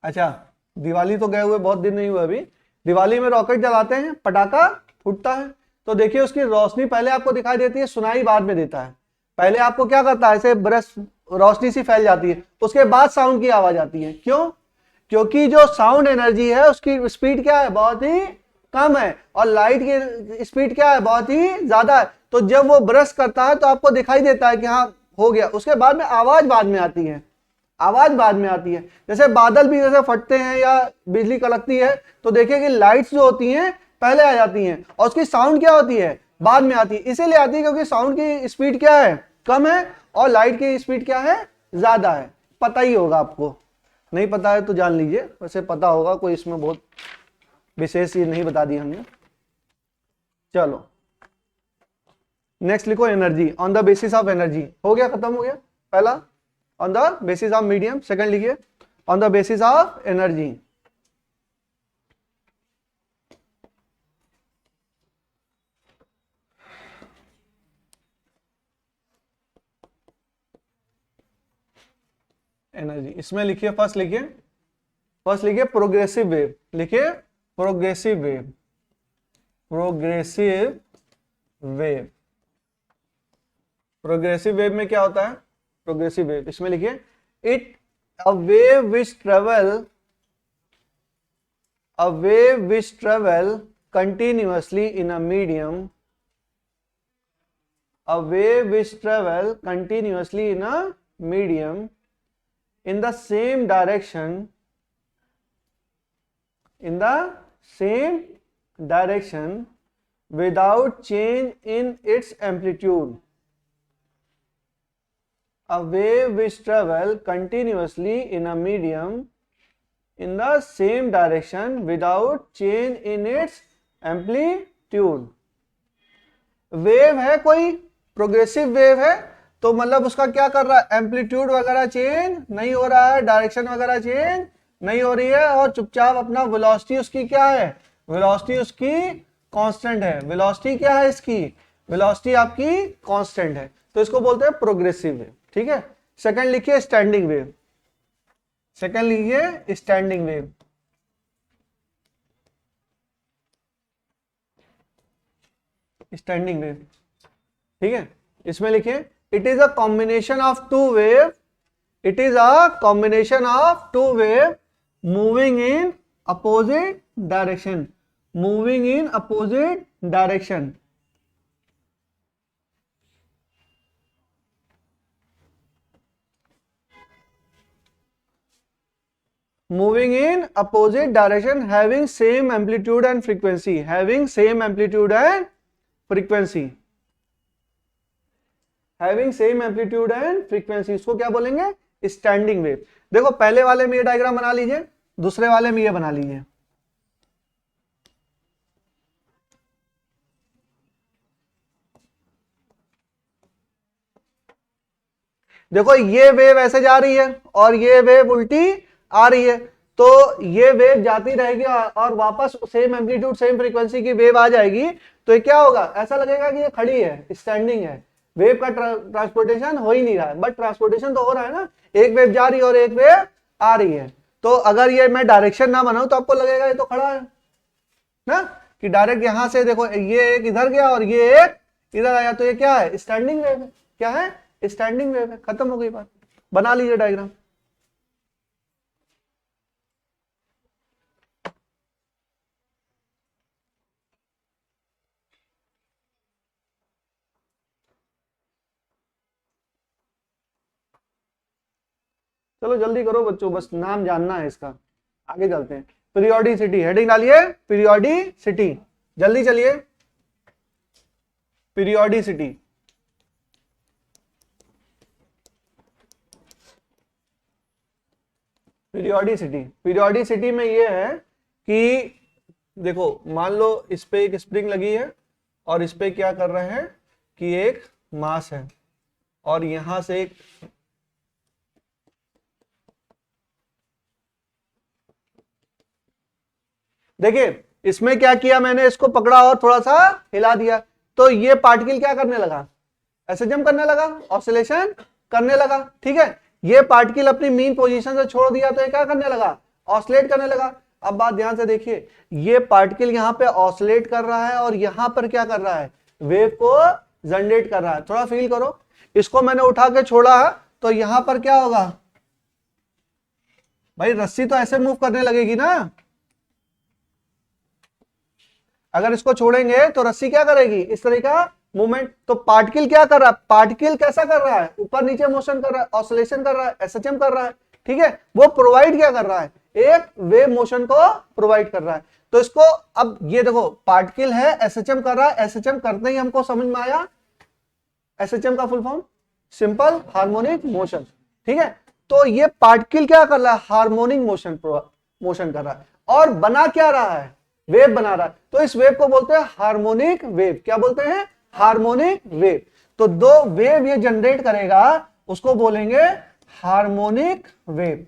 A: अच्छा, दिवाली तो गए हुए बहुत दिन नहीं हुए अभी। दिवाली में रॉकेट जलाते हैं, पटाखा फूटता है, तो देखिए उसकी रोशनी पहले आपको दिखाई देती है, सुनाई बाद में देता है। पहले आपको क्या करता है? ऐसे ब्रश, रोशनी सी फैल जाती है, उसके बाद साउंड की आवाज आती है। क्यों? क्योंकि जो साउंड एनर्जी है उसकी स्पीड क्या है? बहुत ही कम है। और लाइट की स्पीड क्या है? बहुत ही ज्यादा है। तो जब वो ब्रश करता है तो आपको दिखाई देता है कि हाँ हो गया, उसके बाद में आवाज बाद में आती है। आवाज बाद में आती है। जैसे बादल भी जैसे फटते हैं या बिजली कड़कती है तो देखिए कि लाइट्स जो होती हैं पहले आ जाती हैं और उसकी साउंड क्या होती है? बाद में आती है। इसीलिए आती है क्योंकि साउंड की स्पीड क्या है, कम है, और लाइट की स्पीड क्या है, ज्यादा है। पता ही होगा आपको, नहीं पता है तो जान लीजिए, वैसे पता होगा, कोई इसमें बहुत विशेष चीज नहीं बता दी हमने। चलो नेक्स्ट लिखो energy, on the basis of energy. हो गया, खत्म हो गया पहला, on the basis of medium. Second लिखिए on the basis of energy. Energy इसमें लिखिए, फर्स्ट लिखिए प्रोग्रेसिव वेव, लिखिए progressive wave, progressive wave. Progressive wave में क्या होता है, प्रोग्रेसिव वेव इसमें लिखिए it a wave which travel continuously in a medium, a wave which travel continuously in a medium in the same direction, without change in its amplitude. A wave which travel continuously in a medium in the same direction without change in its amplitude. Wave है कोई, प्रोग्रेसिव वेव है, तो मतलब उसका क्या कर रहा है, एम्पलीट्यूड वगैरह चेंज नहीं हो रहा है, डायरेक्शन वगैरह चेंज नहीं हो रही है, और चुपचाप अपना वेलोसिटी उसकी क्या है, वेलोसिटी उसकी कांस्टेंट है। वेलोसिटी क्या है इसकी, वेलोसिटी आपकी कांस्टेंट है, तो इसको बोलते हैं प्रोग्रेसिव वेव। ठीक है, सेकंड लिखिए स्टैंडिंग वेव, सेकंड लिखिए स्टैंडिंग वेव। स्टैंडिंग वेव, ठीक है, इसमें लिखिए it is a combination of two wave, it is a combination of two wave moving in opposite direction, moving in opposite direction. Moving in opposite direction, having same amplitude and frequency, having same amplitude and frequency, having same amplitude and frequency, इसको क्या बोलेंगे, स्टैंडिंग वेव। देखो पहले वाले में ये डायग्राम बना लीजिए, दूसरे वाले में ये बना लीजिए। देखो ये वेव ऐसे जा रही है और ये वेव उल्टी आ रही है, तो ये वेव जाती रहेगी और वापस सेम एम्पलीट्यूड सेम फ्रीक्वेंसी की वेव आ जाएगी, तो ये क्या होगा, ऐसा लगेगा कि ये खड़ी है, स्टैंडिंग है, वेव का ट्रांसपोर्टेशन हो ही नहीं रहा है, बट ट्रांसपोर्टेशन तो हो रहा है ना, एक वेव जा रही है और एक वेव आ रही है। तो अगर ये मैं डायरेक्शन ना बनाऊं तो आपको लगेगा ये तो खड़ा है ना, कि डायरेक्ट यहां से देखो ये एक इधर गया और ये एक इधर आया, तो ये क्या है, स्टैंडिंग वेव है। क्या है, स्टैंडिंग वेव है। खत्म हो गई बात, बना लीजिए डायग्राम। चलो जल्दी करो बच्चों, बस नाम जानना है इसका, आगे चलते हैं। पीरियोडिसिटी, हेडिंग डालिए पीरियोडिसिटी, जल्दी चलिए। पीरियोडिसिटी, पीरियोडिसिटी, पीरियोडिसिटी में ये है कि देखो मान लो इस पे एक स्प्रिंग लगी है और इस पे क्या कर रहे हैं कि एक मास है, और यहां से एक देखिए इसमें क्या किया मैंने, इसको पकड़ा और थोड़ा सा हिला दिया, तो ये पार्टिकल क्या करने लगा, ऐसे जंप करने लगा, ऑसिलेशन करने लगा। ठीक है, ये पार्टिकल अपनी मीन पोजीशन से छोड़ दिया तो ये क्या करने लगा, ऑसिलेट करने लगा। अब बात ध्यान से देखिए, ये पार्टिकल यहाँ पे ऑसिलेट कर रहा है और यहां पर क्या कर रहा है, वेव को जनरेट कर रहा है। थोड़ा फील करो, इसको मैंने उठा के छोड़ा है तो यहां पर क्या होगा भाई, रस्सी तो ऐसे मूव करने लगेगी ना, अगर इसको छोड़ेंगे तो रस्सी क्या करेगी, इस तरह का मूवमेंट। तो पार्टिकल क्या कर रहा है, पार्टिकल कैसा कर रहा है, ऊपर नीचे मोशन कर रहा है, ऑसिलेशन कर रहा है, एसएचएम कर रहा है। ठीक है, वो प्रोवाइड क्या कर रहा है, एक वेव मोशन को प्रोवाइड कर रहा है। तो इसको अब ये देखो पार्टिकल है, एसएचएम कर रहा है, एसएचएम करते ही हमको समझ में आया एसएचएम का full form simple harmonic motion, ठीक है। तो ये पार्टिकल क्या कर रहा है, हार्मोनिक मोशन कर रहा है और बना क्या रहा है, वेव बना रहा है। तो इस वेव को बोलते हैं हार्मोनिक वेव। क्या बोलते हैं, हार्मोनिक वेव। तो दो वेव ये जनरेट करेगा उसको बोलेंगे हार्मोनिक वेव।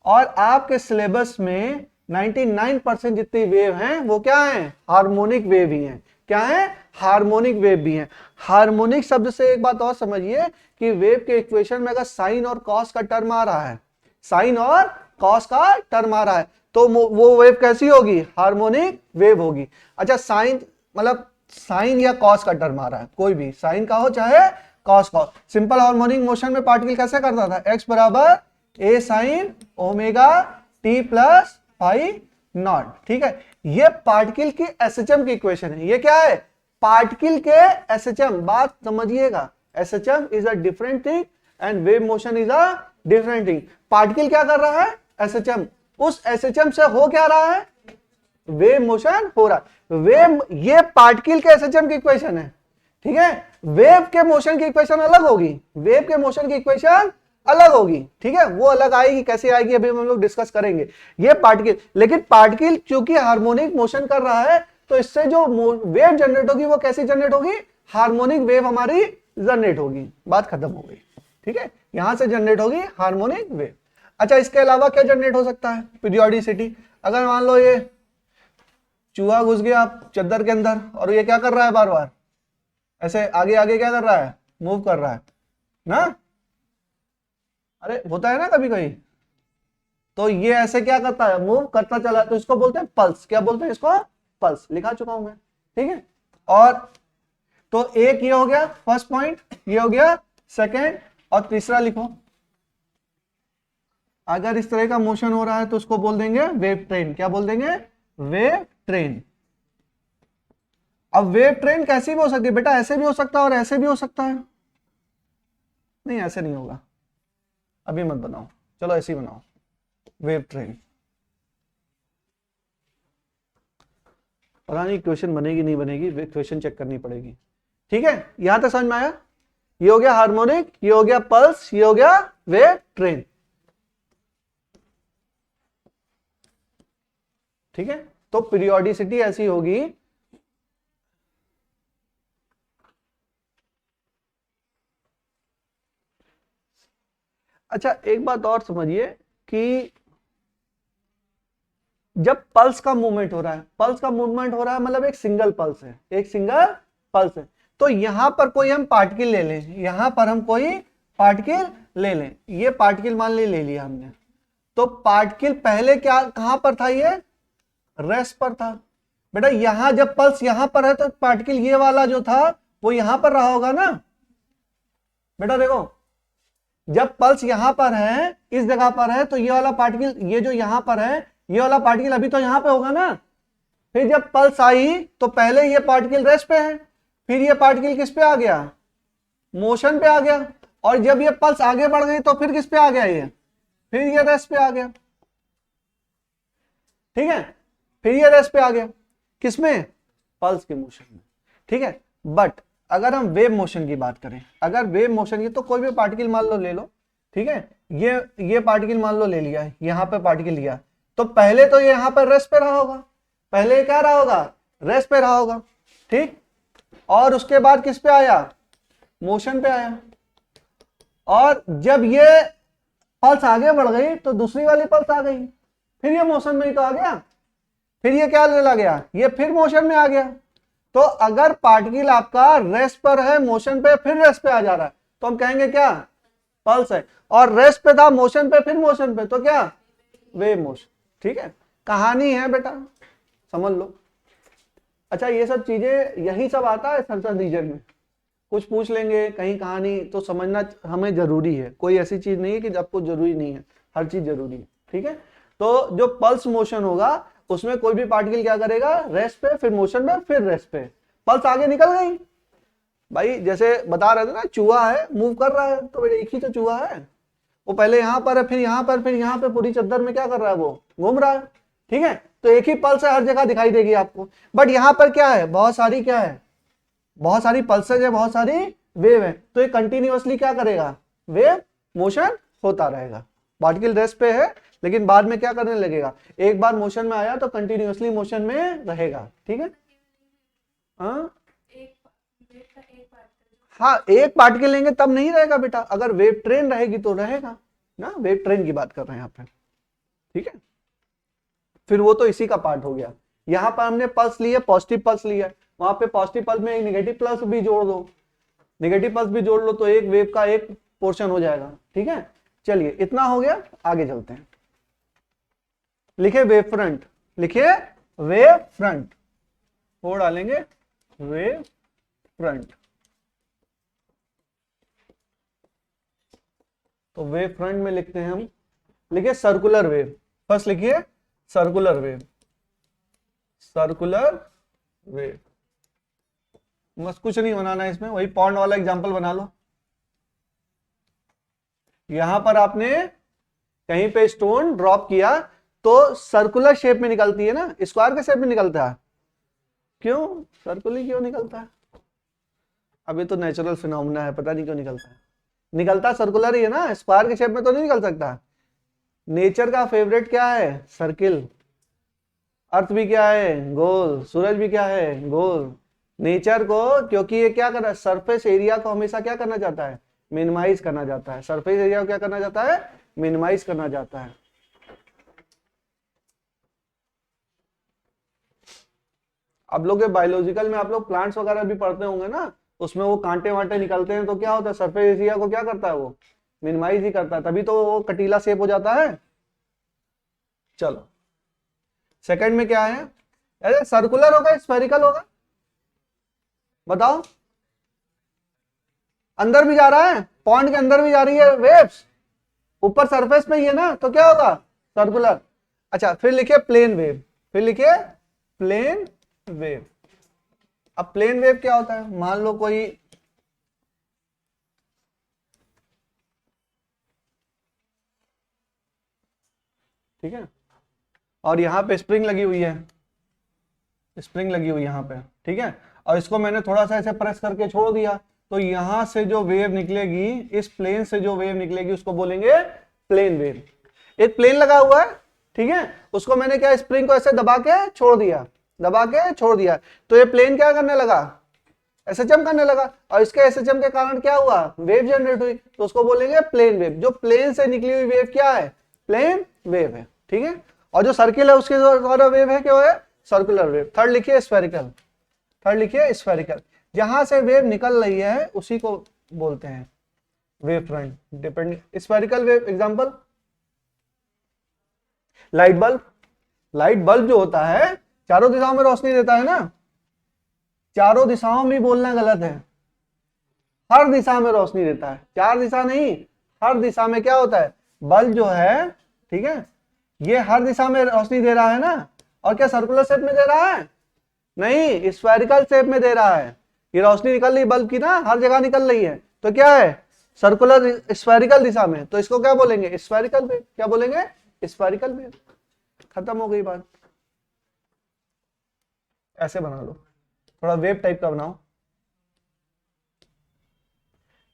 A: और आपके सिलेबस में 99% जितनी वेव हैं वो क्या है, हार्मोनिक वेव ही हैं। क्या है, हार्मोनिक वेव भी हैं। हार्मोनिक शब्द से एक बात और समझिए कि वेव के इक्वेशन में अगर साइन और कॉस का टर्म आ रहा है, साइन और कॉस का टर्म आ रहा है, तो वो वेव कैसी होगी, हार्मोनिक वेव होगी। अच्छा साइन मतलब साइन या कॉस का टर्म आ रहा है, कोई भी साइन का हो चाहे कॉस का हो। सिंपल हार्मोनिक मोशन में पार्टिकल कैसे करता था, एक्स बराबर a sine omega t plus phi nought, ठीक है। ये पार्टिकल की एसएचएम की इक्वेशन है। ये क्या है, पार्टिकल के एसएचएम। बात समझिएगा, SHM is a different thing and wave motion is a different thing. Particle क्या कर रहा है, एसएचएम। उस एसएचएम से हो क्या रहा है, वेव मोशन हो रहा है। वेव, ये पार्टिकल के एसएचएम की इक्वेशन है, ठीक है। वेव के मोशन की इक्वेशन अलग होगी, वेव के मोशन की इक्वेशन अलग होगी, ठीक है। वो अलग आएगी, कैसे आएगी अभी हम लोग डिस्कस करेंगे। ये पार्टिकल, लेकिन पार्टिकल क्योंकि हार्मोनिक मोशन कर रहा है तो इससे जो वेव जनरेट होगी वो कैसी जनरेट होगी, हार्मोनिक वेव हमारी जनरेट होगी। बात खत्म हो गई, ठीक है। यहां से जनरेट होगी हार्मोनिक वेव। अच्छा इसके अलावा क्या जनरेट हो सकता है, पीरियोडिसिटी। अगर मान लो ये चूहा घुस गया चद्दर के अंदर और ये क्या कर रहा है, बार बार ऐसे आगे आगे क्या कर रहा है, मूव कर रहा है ना, अरे होता है ना कभी कभी। तो ये ऐसे क्या करता है, मूव करता चला, तो इसको बोलते हैं पल्स। क्या बोलते हैं इसको, पल्स। लिखा चुका हूं मैं, ठीक है। और तो एक ये हो गया फर्स्ट पॉइंट, ये हो गया सेकंड, और तीसरा लिखो, अगर इस तरह का मोशन हो रहा है तो उसको बोल देंगे वेव ट्रेन। क्या बोल देंगे, वेव ट्रेन। अब वेव ट्रेन कैसी भी हो सकती है बेटा, ऐसे भी हो सकता है और ऐसे भी हो सकता है। नहीं ऐसे नहीं होगा, अभी मत बनाओ, चलो ऐसे ही बनाओ वेव ट्रेन। पता नहीं क्वेश्चन बनेगी नहीं बनेगी, क्वेश्चन चेक करनी पड़ेगी, ठीक है। यहां तक समझ में आया। ये हो गया हार्मोनिक, ये हो गया पल्स, ये हो गया वेव ट्रेन, ठीक है। तो पीरियोडिसिटी ऐसी होगी, अच्छा एक बात और समझिए कि जब पल्स का मूवमेंट हो रहा है, पल्स का मूवमेंट हो रहा है मतलब एक सिंगल पल्स है, एक सिंगल पल्स है। तो यहां पर कोई हम पार्टिकल ले लें, यहां पर हम कोई पार्टिकल ले लें, ये पार्टिकल मान ले लिया हमने। तो पार्टिकल पहले क्या कहां पर था, ये रेस्ट पर था बेटा। यहां जब पल्स यहां पर है तो पार्टिकल ये वाला जो था वो यहां पर रहा होगा ना बेटा। देखो जब पल्स यहां पर है, इस जगह पर है, तो ये वाला पार्टिकल, ये जो यहां पर है, ये वाला पार्टिकल अभी तो यहां पे होगा ना। फिर जब पल्स आई तो पहले ये पार्टिकल रेस्ट पे है, फिर ये पार्टिकल किस पे आ गया, मोशन पे आ गया। और जब ये पल्स आगे बढ़ गई तो फिर किस पे आ गया, ये फिर ये रेस्ट पे आ गया, ठीक है। फिर ये रेस्ट पे आ गया, किसमें, पल्स के मोशन में, ठीक है। बट अगर हम वेव मोशन की बात करें, अगर वेव मोशन की, तो कोई भी पार्टिकल मान लो ले लो, ठीक है। ये पार्टिकल मान लो ले लिया, यहां पे पार्टिकल लिया, तो पहले तो ये यहां पर रेस्ट पे रहा होगा, पहले क्या रहा होगा, रेस्ट पे रहा होगा, ठीक। और उसके बाद किस पे आया, मोशन पे आया। और जब ये पल्स आगे बढ़ गई तो दूसरी वाली पल्स आ गई, फिर ये मोशन में ही तो आ गया, फिर ये क्या चला गया, ये फिर मोशन में आ गया। तो अगर पार्टिकल आपका रेस्ट पर है, मोशन पे, फिर रेस्ट पे आ जा रहा है, तो हम कहेंगे क्या, पल्स है। और रेस्ट पे था, मोशन पे, फिर मोशन पे, तो क्या, वेव मोशन, ठीक है। कहानी है बेटा, समझ लो। अच्छा ये सब चीजें, यही सब आता है सेंट्रल रीजन में, कुछ पूछ लेंगे कहीं कहानी, तो समझना हमें जरूरी है। कोई ऐसी चीज नहीं है कि आपको जरूरी नहीं है, हर चीज जरूरी है, ठीक है। तो जो पल्स मोशन होगा उसमें कोई भी पार्टिकल क्या करेगा, रेस्ट पे, फिर मोशन में, फिर रेस्ट पे। पल्स आगे निकल गई भाई, जैसे बता रहे थे ना, चूहा है मूव कर रहा है, तो एक ही तो चूहा है, वो पहले यहाँ पर है, फिर यहाँ पर, फिर यहाँ पे, पूरी चद्दर में क्या कर रहा है, वो घूम रहा है। ठीक है, तो एक ही पल्स है, हर जगह दिखाई देगी आपको। बट यहाँ पर क्या है, बहुत सारी क्या है, बहुत सारी पल्सेज है, बहुत सारी वेव है, तो ये कंटिन्यूअसली क्या करेगा, वेव मोशन होता रहेगा। पार्टिकल रेस्ट पे है, लेकिन बाद में क्या करने लगेगा, एक बार मोशन में आया तो कंटिन्यूअसली मोशन में रहेगा। ठीक है, हाँ, एक पार्टिकल लेंगे तब नहीं रहेगा बेटा, अगर वेव ट्रेन रहेगी तो रहेगा ना, वेव ट्रेन की बात कर रहे हैं यहाँ पे। ठीक है, फिर वो तो इसी का पार्ट हो गया। यहाँ पर हमने पल्स ली है, पॉजिटिव पल्स लिया है, वहां पे पॉजिटिव पल्स में एक नेगेटिव पल्स भी जोड़ दो, नेगेटिव पल्स भी जोड़ लो, तो एक वेव का एक पोर्शन हो जाएगा। ठीक है, चलिए इतना हो गया, आगे चलते हैं। लिखे वेव फ्रंट, लिखिए वेव फ्रंट, वो डालेंगे वेव फ्रंट। तो वेव फ्रंट में लिखते हैं हम, लिखिए सर्कुलर वेव, फर्स्ट लिखिए सर्कुलर वेव, सर्कुलर वेव, बस कुछ नहीं बनाना है इसमें, वही पॉन्ड वाला एग्जांपल बना लो। यहां पर आपने कहीं पे स्टोन ड्रॉप किया तो सर्कुलर शेप में निकलती है ना, स्क्वायर के शेप में निकलता है, क्यों सर्कुलर क्यों निकलता है, अभी तो नेचुरल फिनोमेना है, पता नहीं क्यों निकलता है, निकलता सर्कुलर ही है ना, स्क्वायर के शेप में तो नहीं निकल सकता। नेचर का फेवरेट क्या है, सर्किल, अर्थ भी क्या है, गोल, सूरज भी क्या है, गोल। नेचर को, क्योंकि ये क्या कर रहा है, सरफेस एरिया को हमेशा क्या करना चाहता है, मिनिमाइज करना चाहता है, सरफेस एरिया को क्या करना चाहता है, मिनिमाइज करना चाहता है। आप लोग बायोलॉजिकल में आप लोग प्लांट्स वगैरह भी पढ़ते होंगे ना, उसमें वो कांटे वांटे निकलते हैं तो क्या होता है, सरफेस एरिया को क्या करता है, वो मिनिमाइज ही करता है, तभी तो वो कटीला शेप हो जाता है। चलो सेकंड में क्या है, अरे सर्कुलर होगा स्फेरिकल होगा, बताओ, अंदर भी जा रहा है, पॉन्ड के अंदर भी जा रही है वेव्स, ऊपर सरफेस पे ही है ना, तो क्या होगा, सर्कुलर। अच्छा, फिर लिखिए प्लेन वेव, फिर लिखिए प्लेन वेव। अब प्लेन वेव क्या होता है, मान लो कोई ठीक है, और यहां पे स्प्रिंग लगी हुई है, स्प्रिंग लगी हुई यहाँ पे, ठीक है, और इसको मैंने थोड़ा सा ऐसे प्रेस करके छोड़ दिया, तो यहां से जो वेव निकलेगी, इस प्लेन से जो वेव निकलेगी उसको बोलेंगे प्लेन वेव। एक प्लेन लगा हुआ है, ठीक है, उसको मैंने क्या, स्प्रिंग को ऐसे दबा के छोड़ दिया, दबा के छोड़ दिया, तो ये प्लेन क्या करने लगा, एसएचएम करने लगा, और इसके एसएचएम के कारण क्या हुआ, वेव जनरेट हुई, तो उसको बोलेंगे प्लेन वेव। जो प्लेन से निकली हुई वेव क्या है, प्लेन वेव है। ठीक है, और जो सर्किल है उसके द्वारा वेव है क्या है, सर्कुलर वेव। थर्ड लिखिए स्फेरिकल, थर्ड लिखिए स्फेरिकल, जहां से वेव निकल रही है उसी को बोलते हैं wave front. Depend spherical wave, example light bulb, light bulb जो होता है चारों दिशाओं में रोशनी देता है ना, चारों दिशाओं में बोलना गलत है, हर दिशा में रोशनी देता है, चार दिशा नहीं, हर दिशा में क्या होता है, बल्ब जो है, ठीक है, ये हर दिशा में रोशनी दे रहा है ना, और क्या सर्कुलर शेप में दे रहा है, नहीं, स्फेरिकल शेप में दे रहा है। ये रोशनी निकल रही बल्ब की ना, हर जगह निकल रही है, तो क्या है, सर्कुलर स्फेरिकल दिशा में, तो इसको क्या बोलेंगे, स्फेरिकल वेव। क्या बोलेंगे, स्फेरिकल वेव। खत्म हो गई बात, ऐसे बना लो, थोड़ा वेव टाइप का बनाओ।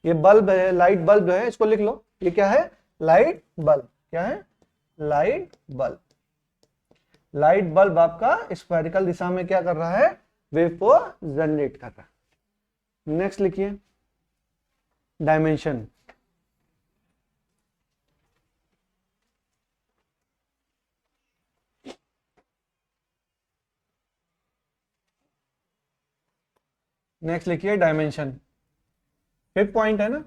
A: ये बल्ब है, लाइट बल्ब है, इसको लिख लो, ये क्या है, लाइट बल्ब। क्या है, लाइट बल्ब। लाइट बल्ब आपका स्फेरिकल दिशा में क्या कर रहा है, वेव को जनरेट कर रहा है। नेक्स्ट लिखिए डायमेंशन। नेक्स्ट लिखिए डायमेंशन, फिफ्थ पॉइंट है ना,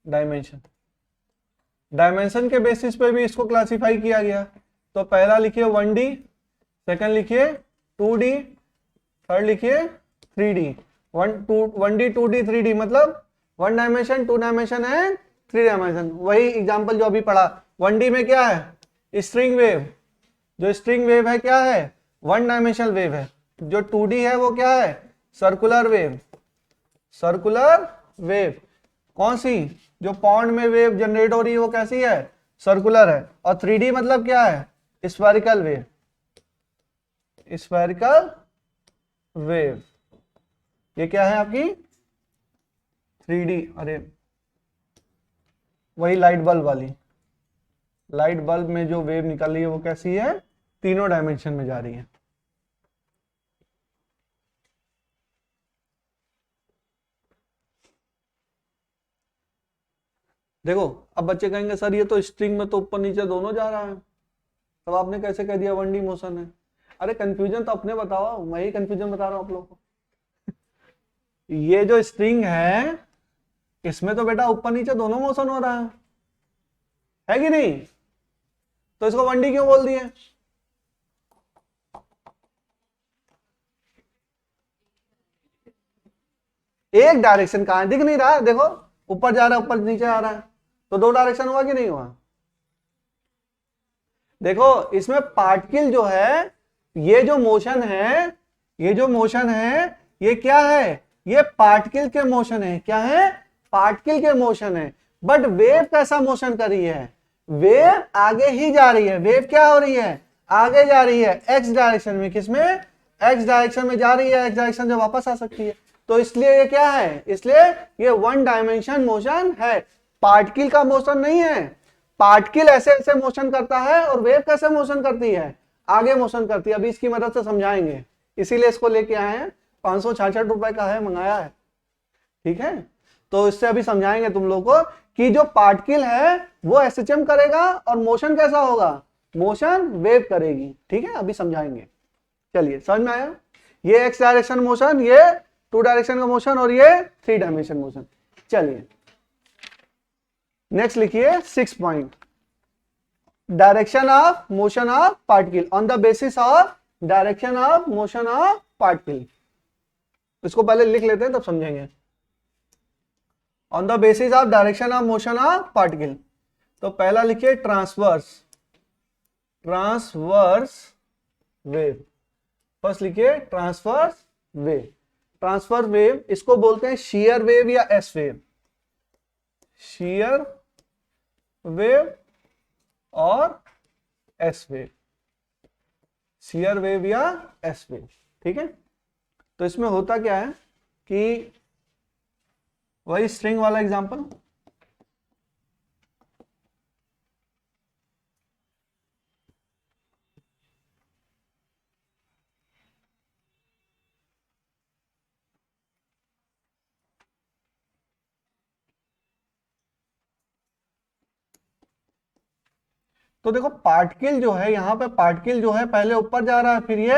A: डायमेंशन। डायमेंशन के बेसिस पे भी इसको क्लासिफाई किया गया, तो पहला लिखिए 1D, सेकंड लिखिए 2D, थर्ड लिखिए 3D। 1D 2D 3D मतलब 1 डायमेंशन, 2 डायमेंशन एंड 3 डायमेंशन। वही एग्जांपल जो अभी पढ़ा, 1D में क्या है, स्ट्रिंग वेव, जो स्ट्रिंग वेव है क्या है, 1 डायमेंशनल वेव है। जो 2D है वो क्या है, सर्कुलर वेव, सर्कुलर वेव। कौन सी, जो पॉन्ड में वेव जनरेट हो रही है वो कैसी है, सर्कुलर है। और 3D मतलब क्या है, स्फेरिकल वेव, स्फेरिकल वेव। ये क्या है आपकी 3D, अरे वही लाइट बल्ब वाली, लाइट बल्ब में जो वेव निकल रही है वो कैसी है, तीनों डायमेंशन में जा रही है। देखो अब बच्चे कहेंगे सर ये तो स्ट्रिंग में तो ऊपर नीचे दोनों जा रहा है, तब आपने कैसे कह दिया 1D मोशन है। अरे कंफ्यूजन तो अपने बताओ, मैं ही कंफ्यूजन बता रहा हूं आप लोगों को। ये जो स्ट्रिंग है इसमें तो बेटा ऊपर नीचे दोनों मोशन हो रहा है कि नहीं, तो इसको 1D क्यों बोल दिए। एक डायरेक्शन कहां दिख नहीं रहा है, देखो ऊपर जा रहा है ऊपर नीचे आ रहा है, तो दो डायरेक्शन हुआ कि नहीं हुआ। देखो इसमें पार्टिकल जो है, ये जो मोशन है, ये जो मोशन है ये क्या है, ये पार्टिकल के मोशन है। क्या है, पार्टिकल के मोशन है। बट वेव कैसा मोशन कर रही है, वेव आगे ही जा रही है। वेव क्या हो रही है, आगे जा रही है एक्स डायरेक्शन में। किसमें, एक्स डायरेक्शन में जा रही है, एक्स डायरेक्शन से वापस आ सकती है। तो इसलिए ये क्या है, इसलिए ये 1 डायमेंशन मोशन है, पार्टिकल का मोशन नहीं है। पार्टिकल ऐसे ऐसे मोशन करता है और वेव कैसे मोशन करती है, आगे मोशन करती है। अभी इसकी मदद से समझाएंगे, इसीलिए इसको लेके आए हैं। 566 रुपए का है, मंगाया है, ठीक है। तो इससे अभी समझाएंगे तुम लोग को कि जो पार्टिकल है वो एसएचएम करेगा और मोशन कैसा होगा, मोशन वेव करेगी, ठीक है। अभी समझाएंगे, चलिए समझ में आया। ये एक्स डायरेक्शन मोशन, ये 2 डायरेक्शन का मोशन और ये 3 डायमेंशन मोशन। चलिए नेक्स्ट लिखिए 6 point, direction of motion of particle on the basis of direction of motion of particle. इसको पहले लिख लेते हैं तब समझेंगे। On the basis of direction of motion of particle, तो पहला लिखिए ट्रांसवर्स, ट्रांसवर्स वेव। फर्स्ट लिखिए ट्रांसवर्स वेव। ट्रांसवर्स वेव इसको बोलते हैं शेयर वेव या एस वेव, शेयर वेव और एस वेव, शेयर वेव या एस वेव, ठीक है। तो इसमें होता क्या है कि वही स्ट्रिंग वाला एग्जांपल, तो देखो पार्टिकल जो है, यहां पे पार्टिकल जो है पहले ऊपर जा रहा है फिर ये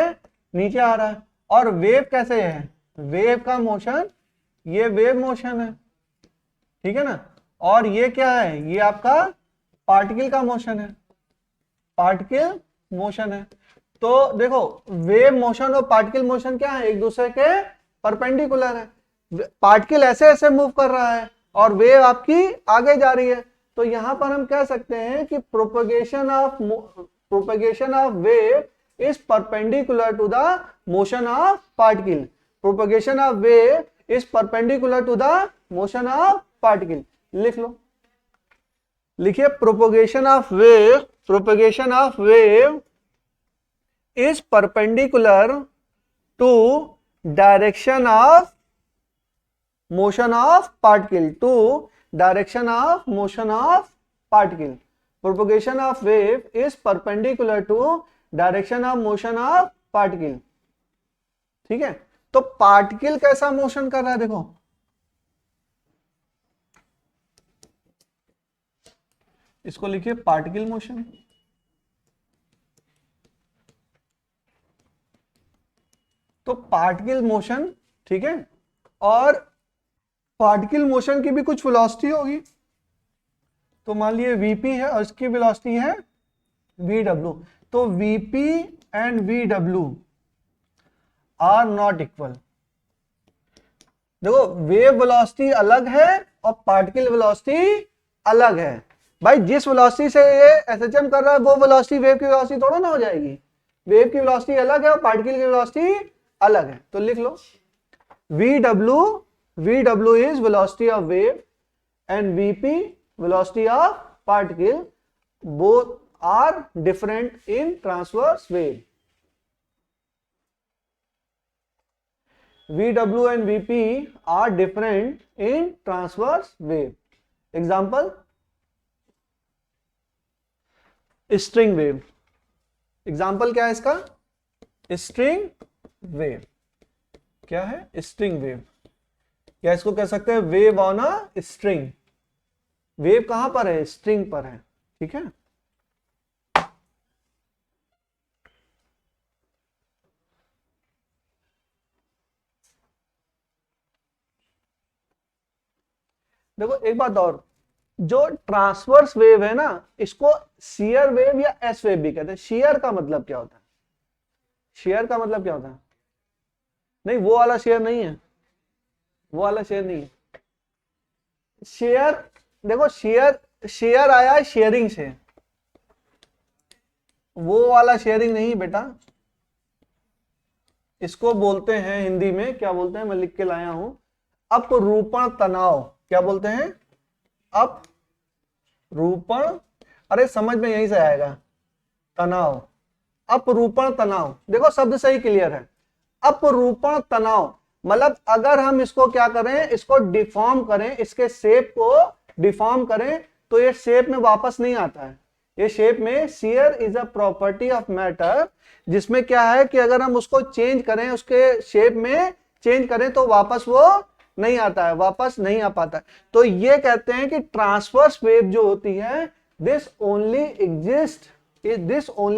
A: नीचे आ रहा है। और वेव कैसे है, वेव का मोशन, ये वेव मोशन है, ठीक है ना। और ये क्या है, ये आपका पार्टिकल का मोशन है, पार्टिकल मोशन है। तो देखो वेव मोशन और पार्टिकल मोशन क्या है, एक दूसरे के परपेंडिकुलर है। पार्टिकल ऐसे ऐसे मूव कर रहा है और वेव आपकी आगे जा रही है। तो यहां पर हम कह सकते हैं कि propagation of wave is perpendicular to the motion of particle. Propagation of wave is perpendicular to the motion of particle. लिख लो, लिखिए propagation of wave, propagation of wave is perpendicular to direction of motion of particle, to direction of motion of particle. Propagation of wave is perpendicular to direction of motion of particle, ठीक है। तो पार्टिकल कैसा मोशन कर रहा है, देखो इसको लिखिए पार्टिकल मोशन। तो पार्टिकल मोशन, ठीक है। और पार्टिकल मोशन की भी कुछ वेलोसिटी होगी, तो मान लिए वीपी है और इसकी वेलोसिटी है वीडब्ल्यू। तो VP and VW are not equal. देखो वेव वेलोसिटी अलग है और पार्टिकल वेलोसिटी अलग है। भाई जिस वेलोसिटी से ये एसएचएम कर रहा है वो वेलोसिटी वेव की वेलोसिटी थोड़ा ना हो जाएगी। वेव की वेलोसिटी अलग है और पार्टिकल की वेलोसिटी अलग है। तो लिख लो VW is velocity of wave and Vp, velocity of particle, both are different in transverse wave. Vw and Vp are different in transverse wave. Example, string wave. Example क्या है इसका? String wave. क्या है? String wave. या इसको कह सकते हैं wave on a string. Wave कहां पर है? स्ट्रिंग पर है. ठीक है. देखो एक बात और, जो ट्रांसवर्स वेव है ना, इसको शियर वेव या एस वेव भी कहते हैं. शियर का मतलब क्या होता है? शेयर का मतलब क्या होता है? नहीं, वो वाला शेयर नहीं है, वो वाला शेयर नहीं है. शेयर, देखो शेयर, शेयर आया है शेयरिंग से, वो वाला शेयरिंग नहीं बेटा. इसको बोलते हैं हिंदी में, क्या बोलते हैं, मैं लिख के लाया हूं, अपरूपण तनाव. क्या बोलते हैं? अपरूपण. अरे समझ में यहीं से आएगा, तनाव. अपरूपण तनाव. देखो शब्द सही क्लियर है. अपरूपण तनाव मतलब अगर हम इसको क्या करें, इसको डिफॉर्म करें, इसके शेप को डिफॉर्म करें, तो ये शेप में वापस नहीं आता है. ये शेप में, shear is a property of matter, जिसमें क्या है कि अगर हम उसको चेंज करें, उसके शेप में चेंज करें, तो वापस वो नहीं आता है, वापस नहीं आ पाता है. तो ये कहते हैं कि ट्रांसवर्स वेव जो होती है, this only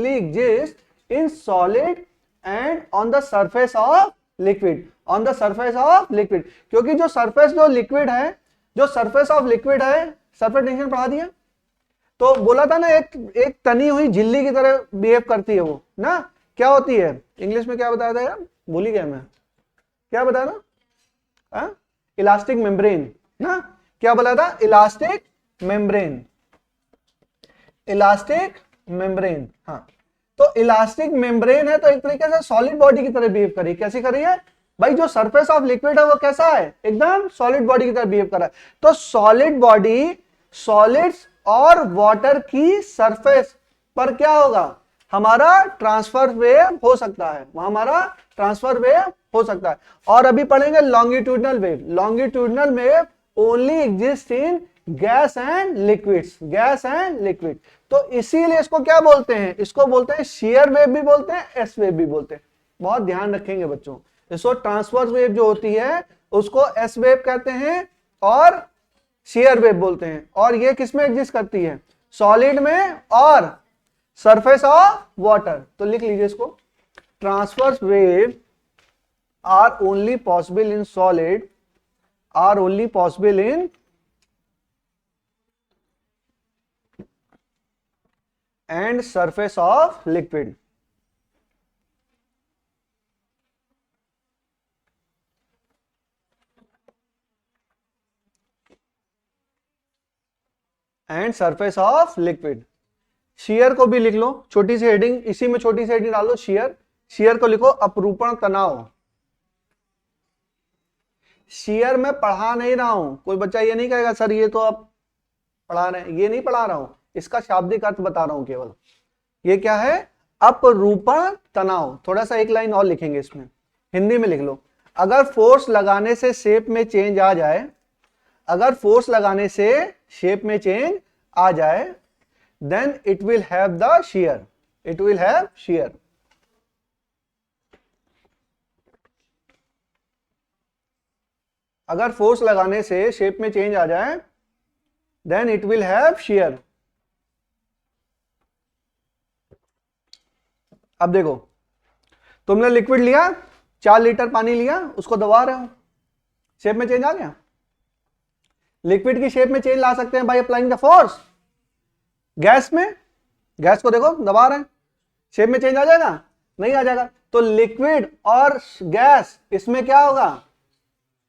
A: exist in solid and on the surface of liquid. On the surface of liquid, क्योंकि जो सरफेस जो लिक्विड है, जो सरफेस ऑफ लिक्विड है, सरफेस टेंशन पढ़ा दिया. तो बोला था ना, एक तनी हुई झिल्ली की तरह बिहेव करती है वो ना. क्या होती है इंग्लिश में, क्या बताया था यार, भूल ही गया मैं, क्या बताया था? इलास्टिक मेम्ब्रेन ना. क्या बोला था? Elastic membrane. इलास्टिक मेम्ब्रेन, हाँ. तो इलास्टिक मेम्ब्रेन है, तो एक तरीके से सॉलिड बॉडी की तरह बिहेव करी. कैसी करी है भाई? जो सरफेस ऑफ लिक्विड है वो कैसा है? एकदम सॉलिड बॉडी की तरह बिहेव कर रहा है. तो सॉलिड बॉडी, सॉलिड्स और वाटर की सरफेस पर क्या होगा? हमारा ट्रांसफर वेव हो सकता है, हमारा ट्रांसफर वेव हो सकता है. और अभी पढ़ेंगे longitudinal wave. Longitudinal wave only exist in gas and liquids. Gas and liquid. तो इसीलिए इसको क्या बोलते हैं? इसको बोलते हैं शियर वेव भी बोलते हैं, एस वेव भी बोलते हैं. बहुत ध्यान रखेंगे बच्चों. इसको ट्रांसवर्स वेव जो होती है उसको एस वेव कहते हैं और शियर वेव बोलते हैं. और ये किसमें एग्जिस्ट करती है? सॉलिड में और सरफेस ऑफ वाटर. तो लिख लीजिए इसको, transverse wave are only possible in solid, are only possible in and surface of liquid. And surface of liquid. Shear को भी लिख लो, छोटी सी हेडिंग, इसी में छोटी सी हेडिंग डाल लो, शेयर. शेयर को लिखो अपरूपण तनाव. शेयर में पढ़ा नहीं रहा हूं, कोई बच्चा ये नहीं कहेगा सर ये तो आप पढ़ा रहे हैं. ये नहीं पढ़ा रहा हूं, इसका शाब्दिक अर्थ बता रहा हूं केवल. ये क्या है? अपरूपण तनाव. थोड़ा सा एक लाइन और लिखेंगे इसमें, हिंदी में लिख लो. अगर फोर्स लगाने से शेप में चेंज आ जाए, अगर फोर्स लगाने से शेप में चेंज आ जाए, then it will have the shear. It will have shear. अगर फोर्स लगाने से शेप में चेंज आ जाए, then it will have shear. अब देखो, तुमने लिक्विड लिया, 4 लीटर पानी लिया, उसको दबा रहे हो, शेप में चेंज आ गया. लिक्विड की शेप में चेंज ला सकते हैं by applying the force. Gas में, गैस को देखो दबा रहे हैं, शेप में चेंज आ जाएगा? नहीं आ जाएगा. तो लिक्विड और गैस, इसमें क्या होगा?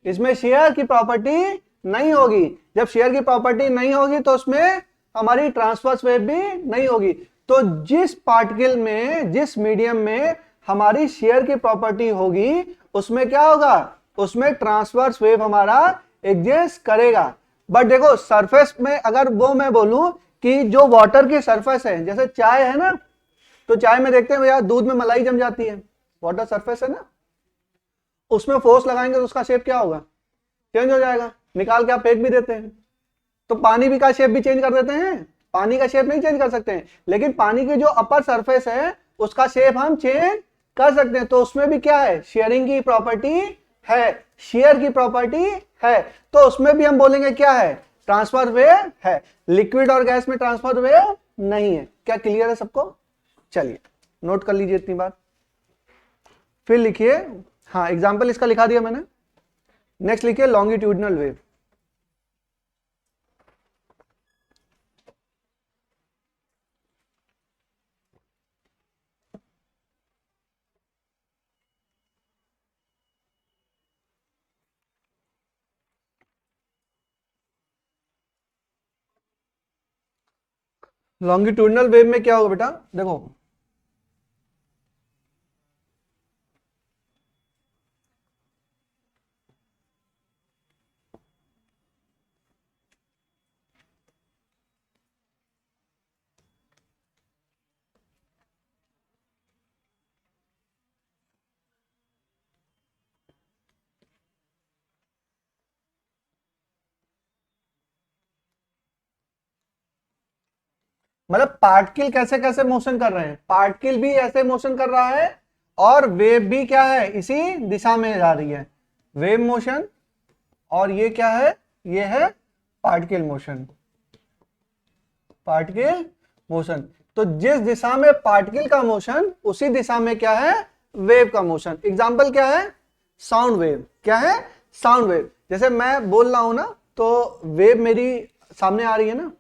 A: इसमें शेयर की प्रॉपर्टी नहीं होगी. जब शेयर की प्रॉपर्टी नहीं होगी तो उसमें हमारी ट्रांसवर्स वेव भी नहीं होगी. तो जिस पार्टिकल में, जिस मीडियम में हमारी शेयर की प्रॉपर्टी होगी, उसमें क्या होगा? उसमें ट्रांसवर्स वेव हमारा एग्जिस्ट करेगा. बट देखो सरफेस में अगर वो मैं बोलूं कि जो वाटर की सरफेस है, जैसे चाय है ना, तो चाय में देखते हैं भैया दूध में मलाई जम जाती है, वाटर सरफेस है ना, उसमें फोर्स लगाएंगे तो उसका शेप क्या होगा, चेंज हो जाएगा, निकाल के आप फेंक भी देते हैं। तो पानी भी का शेप भी चेंज कर देते हैं, पानी का शेप नहीं चेंज कर सकते हैं, लेकिन पानी की जो अपर सरफेस है उसका शेप हम चेंज कर सकते हैं। तो उसमें भी क्या है, शेयरिंग की प्रॉपर्टी है, शेयर की प्रॉपर्टी है, तो उसमें भी हम बोलेंगे क्या है, ट्रांसफर वेव है। लिक्विड और गैस में ट्रांसफर वेव नहीं है। क्या क्लियर है सबको? चलिए नोट कर लीजिए इतनी बात, फिर लिखिए, हाँ एग्जाम्पल इसका लिखा दिया मैंने। नेक्स्ट लिखिए लॉन्गिट्यूडनल वेव। लॉन्गिट्यूडनल वेव में क्या होगा बेटा, देखो मतलब पार्टिकल कैसे कैसे मोशन कर रहे हैं, पार्टिकल भी ऐसे मोशन कर रहा है और वेव भी क्या है, इसी दिशा में जा रही है, वेव मोशन। और ये क्या है, ये है पार्टिकल मोशन, पार्टिकल मोशन। तो जिस दिशा में पार्टिकल का मोशन उसी दिशा में क्या है, वेव का मोशन। एग्जांपल क्या है, साउंड वेव। क्या है, साउंड वेव। जैसे मैं बोल रहा हूं ना, तो वेव मेरी सामने आ रही है ना,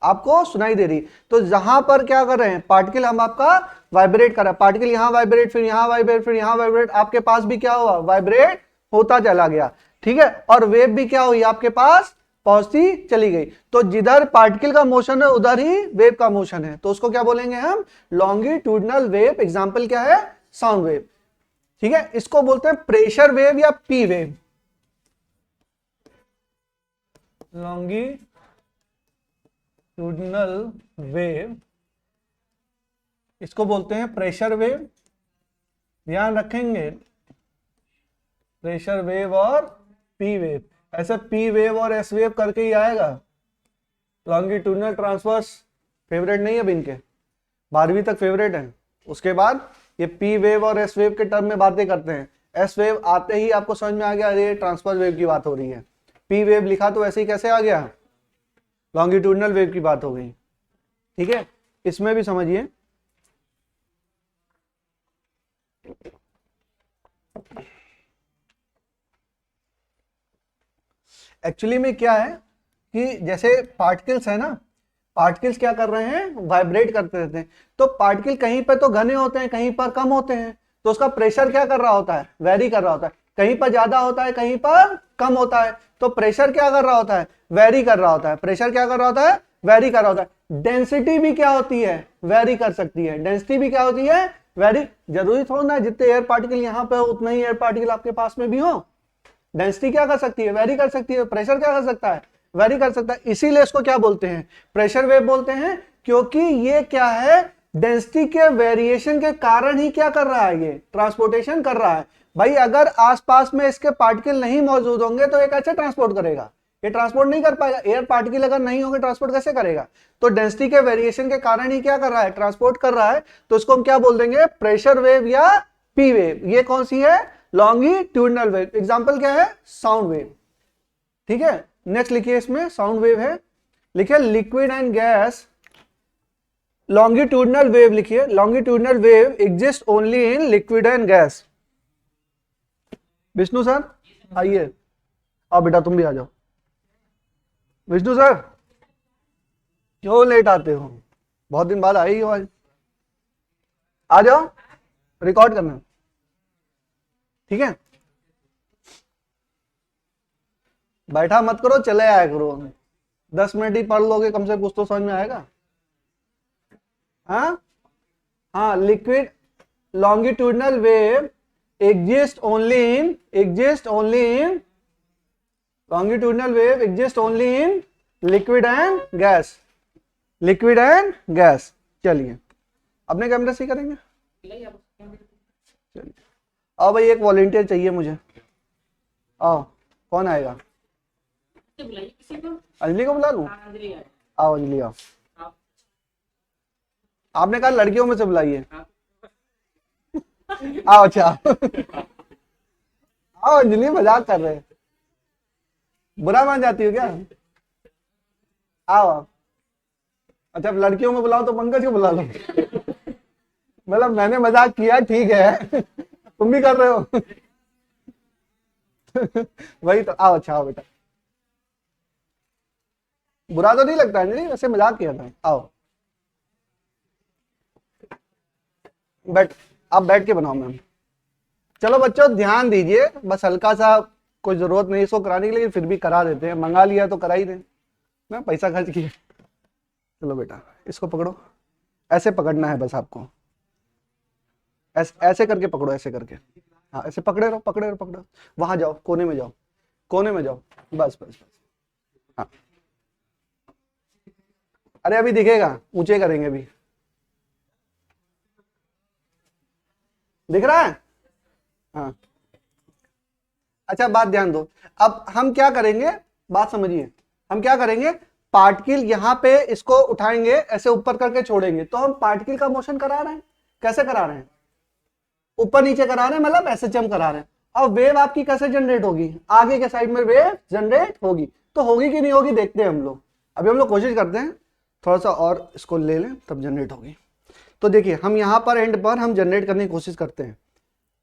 A: आपको सुनाई दे रही, तो जहां पर क्या कर रहे हैं, पार्टिकल हम आपका वाइब्रेट कर रहा है, पार्टिकल यहां वाइब्रेट, फिर यहां वाइब्रेट, फिर यहां वाइब्रेट, आपके पास भी क्या हुआ, वाइब्रेट होता चला गया, ठीक है। और वेव भी क्या हुई, आपके पास पहुंचती चली गई। तो जिधर पार्टिकल का मोशन है उधर ही वेव का मोशन है, तो उसको क्या बोलेंगे हम, लॉन्गिट्यूडनल वेव। एग्जाम्पल क्या है, साउंड वेव, ठीक है। इसको बोलते हैं प्रेशर वेव या पी वेव, लॉन्गिट्यूडनल वेव, इसको बोलते हैं प्रेशर वेव। ध्यान रखेंगे, प्रेशर वेव और पी वेव, ऐसे पी वेव और एस वेव करके ही आएगा। लॉन्गिट्यूडनल ट्रांसवर्स फेवरेट नहीं है अब इनके, 12वीं तक फेवरेट है, उसके बाद ये पी वेव और एस वेव के टर्म में बातें करते हैं। एस वेव आते ही आपको समझ में आ गया, अरे ट्रांसफर वेव की बात हो रही है। पी वेव लिखा तो ऐसे ही कैसे आ गया, लॉन्गिट्यूडनल वेव की बात हो गई, ठीक है। इसमें भी समझिए, एक्चुअली में क्या है कि जैसे पार्टिकल्स है ना, पार्टिकल्स क्या कर रहे हैं, वाइब्रेट करते रहते हैं। तो पार्टिकल कहीं पर तो घने होते हैं, कहीं पर कम होते हैं, तो उसका प्रेशर क्या कर रहा होता है, वेरी कर रहा होता है, कहीं पर ज्यादा होता है, कहीं पर कम होता है। तो प्रेशर क्या कर रहा होता है, वेरी कर रहा होता है, प्रेशर क्या कर रहा होता है, वेरी कर रहा होता है। डेंसिटी भी क्या होती है, वेरी कर सकती है, डेंसिटी भी क्या होती है, वेरी। जरूरी थोड़ा ना जितने एयर पार्टिकल यहाँ पे हो उतना ही एयर पार्टिकल आपके पास में भी हो, डेंसिटी क्या कर सकती है, वेरी कर सकती है, प्रेशर क्या कर सकता है, वेरी कर सकता है। इसीलिए इसको क्या बोलते हैं, प्रेशर वेव बोलते हैं, क्योंकि ये क्या है, डेंसिटी के वेरिएशन के कारण ही क्या कर रहा है, ये ट्रांसपोर्टेशन कर रहा है। भाई अगर आसपास में इसके पार्टिकल नहीं मौजूद होंगे तो ये कैसे ट्रांसपोर्ट करेगा, ये ट्रांसपोर्ट नहीं कर पाएगा। एयर पार्टिकल अगर नहीं होंगे ट्रांसपोर्ट कैसे करेगा, तो डेंसिटी के वेरिएशन के कारण ही क्या कर रहा है, ट्रांसपोर्ट कर रहा है। तो इसको हम क्या बोल देंगे, प्रेशर वेव या पी वेव। ये कौन सी है, लॉन्गिट्यूडनल वेव। एग्जांपल क्या है, साउंड वेव, ठीक है। नेक्स्ट लिखिए, इसमें साउंड वेव है, लिखिए liquid and gas longitudinal wave. लिखिए longitudinal wave exist only in liquid and gas. Vishnu sir आइए, आओ बेटा तुम भी आ जाओ। विष्णु सर क्यों लेट आते हो, बहुत दिन बाद आई हो आज, आ जाओ रिकॉर्ड करना, ठीक है। बैठा मत करो, चले आया करो, 10 मिनट ही पढ़ लोगे कम से कुछ तो समझ में आएगा। हाँ हाँ, liquid longitudinal wave exist only in longitudinal wave exist only in liquid and gas, liquid and gas. चलिए अपने कैमरे से करेंगे। चलिए आओ भाई, एक वॉलंटियर चाहिए मुझे। आओ, कौन आएगा? अंजलि को बुला लूं? आओ अंजलि आओ। आपने कहा लड़कियों में से बुलाइए। आओ अच्छा आओ अंजलि, मजाक कर रहे हैं, बुरा मान जाती हो क्या? आओ। अच्छा लड़कियों में बुलाओ तो पंकज को बुला लो। मतलब मैंने मजाक किया, ठीक है तुम भी कर रहे हो वही तो। आओ अच्छा, आओ बेटा, बुरा तो नहीं लगता है? वैसे मजाक किया था। आओ बैठ, आप बैठ के बनाओ मैम। चलो बच्चों ध्यान दीजिए, बस हल्का सा, कोई जरूरत नहीं इसको कराने की, लेकिन फिर भी करा देते हैं, मंगा लिया तो करा ही दें ना, पैसा खर्च किया। चलो बेटा इसको पकड़ो, ऐसे पकड़ना है बस आपको, ऐसे करके पकड़ो, ऐसे करके। हाँ ऐसे पकड़े रहो, पकड़े रहो, पकड़ो। वहां जाओ, कोने में जाओ, कोने में जाओ, बस बस बस। हाँ अरे अभी दिखेगा, ऊंचे करेंगे अभी, दिख रहा है? हाँ अच्छा बात ध्यान दो। अब हम क्या करेंगे, बात समझिए, हम क्या करेंगे, पार्टिकल यहां पे इसको उठाएंगे, ऐसे ऊपर करके छोड़ेंगे, तो हम पार्टिकल का मोशन करा रहे हैं। कैसे करा रहे हैं? ऊपर नीचे करा रहे हैं, मतलब एसएचएम करा रहे हैं। अब वेव आपकी कैसे जनरेट होगी? आगे के साइड में वेव जनरेट होगी, तो होगी कि नहीं होगी देखते हैं हम लोग। अभी हम लोग कोशिश करते हैं, थोड़ा सा और इसको ले लें तब जनरेट होगी। तो देखिए हम यहाँ पर एंड पर हम जनरेट करने की कोशिश करते हैं,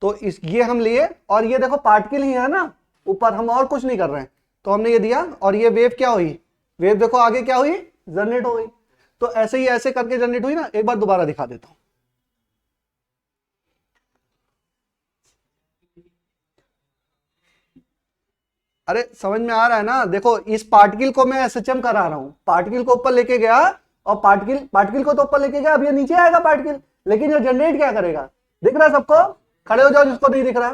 A: तो इस ये हम लिए, और ये देखो पार्टिकल ही है ना ऊपर, हम और कुछ नहीं कर रहे हैं, तो हमने ये दिया, और ये वेव क्या हुई, वेव देखो आगे क्या हुई, जनरेट हो गई। तो ऐसे ही ऐसे करके जनरेट हुई ना। एक बार दोबारा दिखा देता हूं, अरे समझ में आ रहा है ना? देखो इस पार्टिकल को मैं एसएचएम करा रहा हूं, पार्टिकल को ऊपर लेके गया, और पार्टिकल को तो ऊपर लेके गया, अब ये नीचे आएगा पार्टिकल, लेकिन ये जनरेट क्या करेगा? दिख रहा है सबको? खड़े हो जाओ जिसको नहीं दिख रहा,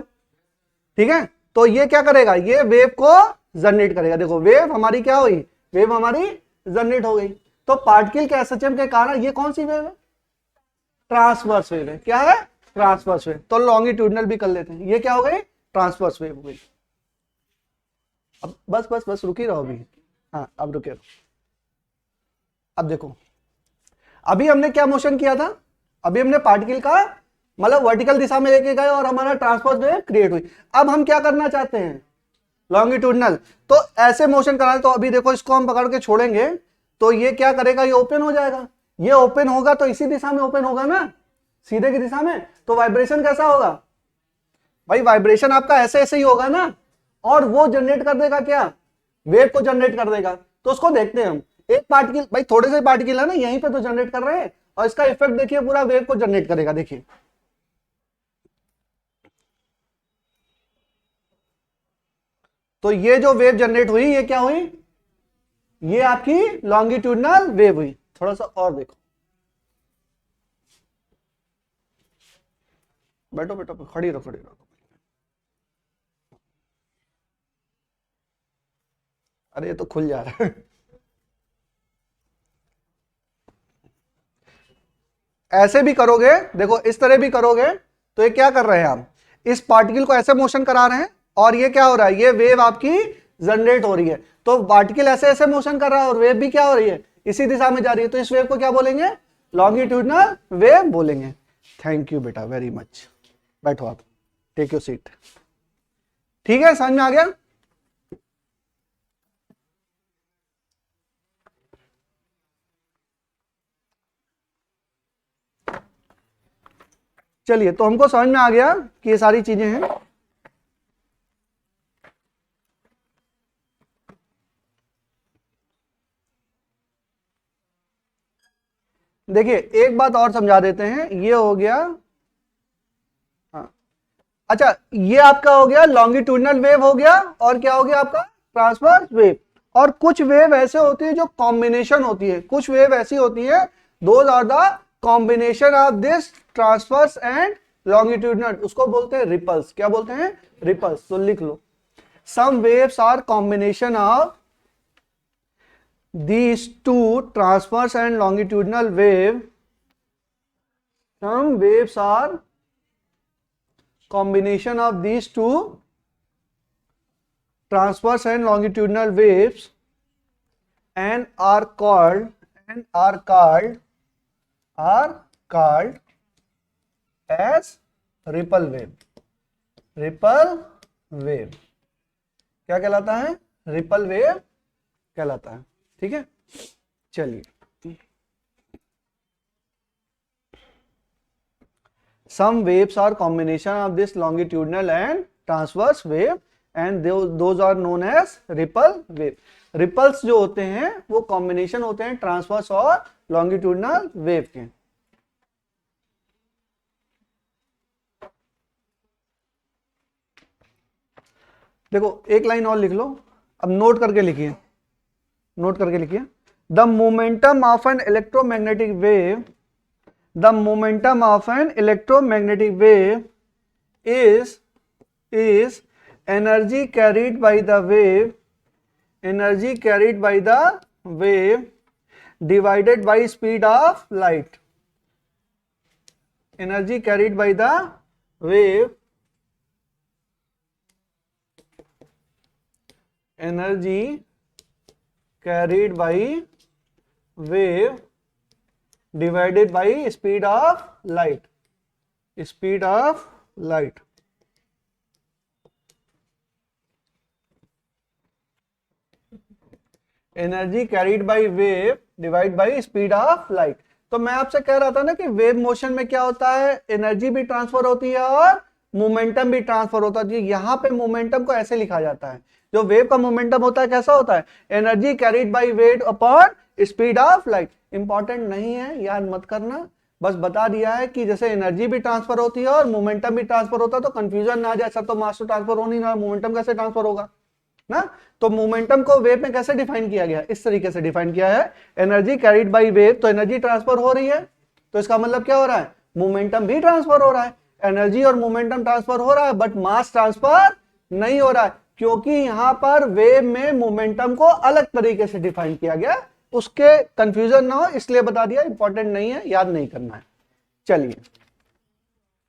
A: ठीक है? तो ये क्या करेगा, ये वेव को जनरेट करेगा। देखो वेव हमारी क्या हुई, वेव हमारी जनरेट हो गई। तो पार्टिकल के एसएचएम के कारण ये कौन सी वेव है? ट्रांसवर्स वेव है। क्या है? Transverse wave. तो लॉन्गिट्यूडनल भी कर लेते हैं, ये क्या हो गई? ट्रांसवर्स वेव हो गई। अब बस बस बस रुकी रहो अभी। हाँ अब रुके रहो। अब देखो, अभी हमने क्या मोशन किया था, अभी हमने पार्टिकल का मतलब वर्टिकल दिशा में लेके गए और हमारा ट्रांसवर्स वेव क्रिएट हुई। अब हम क्या करना चाहते हैं, लॉन्गिट्यूडनल, तो ऐसे मोशन कराना। तो अभी देखो इसको हम पकड़ के छोड़ेंगे, तो ये क्या करेगा, ये ओपन हो जाएगा। ये ओपन होगा तो इसी दिशा में ओपन होगा ना, सीधे की दिशा में। तो वाइब्रेशन कैसा होगा भाई, वाइब्रेशन आपका ऐसे ऐसे ही होगा ना, और वो जनरेट कर देगा क्या, वेव को जनरेट कर देगा। तो उसको देखते हैं हम, एक पार्टिकल, भाई थोड़े से पार्टिकल है ना यहीं पे तो जनरेट कर रहे हैं, और इसका इफेक्ट देखिए पूरा वेव को जनरेट करेगा। देखिए तो ये जो वेव जनरेट हुई, ये क्या हुई, ये आपकी लॉन्गिट्यूडनल वेव हुई। थोड़ा सा और देखो, बैठो बैठो, खड़ी रहो खड़ी रहो। अरे ये तो खुल जा रहा है ऐसे भी करोगे, देखो इस तरह भी करोगे, तो ये क्या कर रहे हैं हम, इस पार्टिकल को ऐसे मोशन करा रहे हैं, और ये क्या हो रहा है, ये वेव आपकी जनरेट हो रही है। तो पार्टिकल ऐसे ऐसे मोशन कर रहा है और वेव भी क्या हो रही है, इसी दिशा में जा रही है। तो इस वेव को क्या बोलेंगे, लॉन्गिट्यूडनल वेव बोलेंगे। थैंक यू बेटा, वेरी मच। बैठो आप, टेक योर सीट। ठीक है, समझ में आ गया? चलिए, तो हमको समझ में आ गया कि ये सारी चीजें हैं। देखिए एक बात और समझा देते हैं, ये हो गया, हाँ अच्छा, ये आपका हो गया लॉन्गिट्यूडनल वेव हो गया, और क्या हो गया आपका, ट्रांसवर्स वेव। और कुछ वेव ऐसे होती है जो कॉम्बिनेशन होती है, कुछ वेव ऐसी होती है, those are the combination of this transverse and longitudinal, उसको बोलते हैं रिपल्स। क्या बोलते हैं? रिपल्स। तो लिख लो, some waves are combination of these two transverse and longitudinal wave. Some waves are combination of these two transverse and longitudinal waves and are called as ripple wave. Ripple wave क्या कहलाता है? रिपल वेव कहलाता है। ठीक है, चलिए। Some waves are combination of this longitudinal and transverse wave and those are known as ripple wave. Ripples जो होते हैं वो कॉम्बिनेशन होते हैं ट्रांसवर्स और लॉन्गिट्यूडनल वेव के। देखो एक लाइन और लिख लो, अब नोट करके लिखिए, नोट करके लिखिए। The momentum of an electromagnetic wave, the momentum of an electromagnetic wave is energy carried by the wave, energy carried by the wave divided by speed of light, energy carried by the wave, energy carried by wave divided by speed of light, speed of light. Energy carried by wave divide by speed of light. तो मैं आपसे कह रहा था ना कि वेव मोशन में क्या होता है, एनर्जी भी ट्रांसफर होती है और मोमेंटम भी ट्रांसफर होता है। यहां पे मोमेंटम को ऐसे लिखा जाता है, जो वेव का मोमेंटम होता है कैसा होता है, energy carried by weight upon speed of light. Important नहीं है, याद मत करना, बस बता दिया है कि जैसे एनर्जी भी ट्रांसफर होती है और मोमेंटम भी ट्रांसफर होता है, तो कंफ्यूजन ना आ जाए, सब तो मास तो ट्रांसफर हो नहीं रहा, मोमेंटम कैसे ट्रांसफर होगा ना। तो मोमेंटम को वेव में कैसे डिफाइन किया गया, इस तरीके से डिफाइन किया है, एनर्जी कैरीड बाय वेव, तो एनर्जी ट्रांसफर हो रही है, तो इसका मतलब क्या हो रहा है, मोमेंटम भी ट्रांसफर हो रहा है। एनर्जी और मोमेंटम ट्रांसफर हो रहा है बट मास ट्रांसफर नहीं हो रहा है, क्योंकि यहां पर वेव में मोमेंटम को अलग तरीके से डिफाइन किया गया, उसके कंफ्यूजन ना हो इसलिए बता दिया, इंपॉर्टेंट नहीं है, याद नहीं करना है। चलिए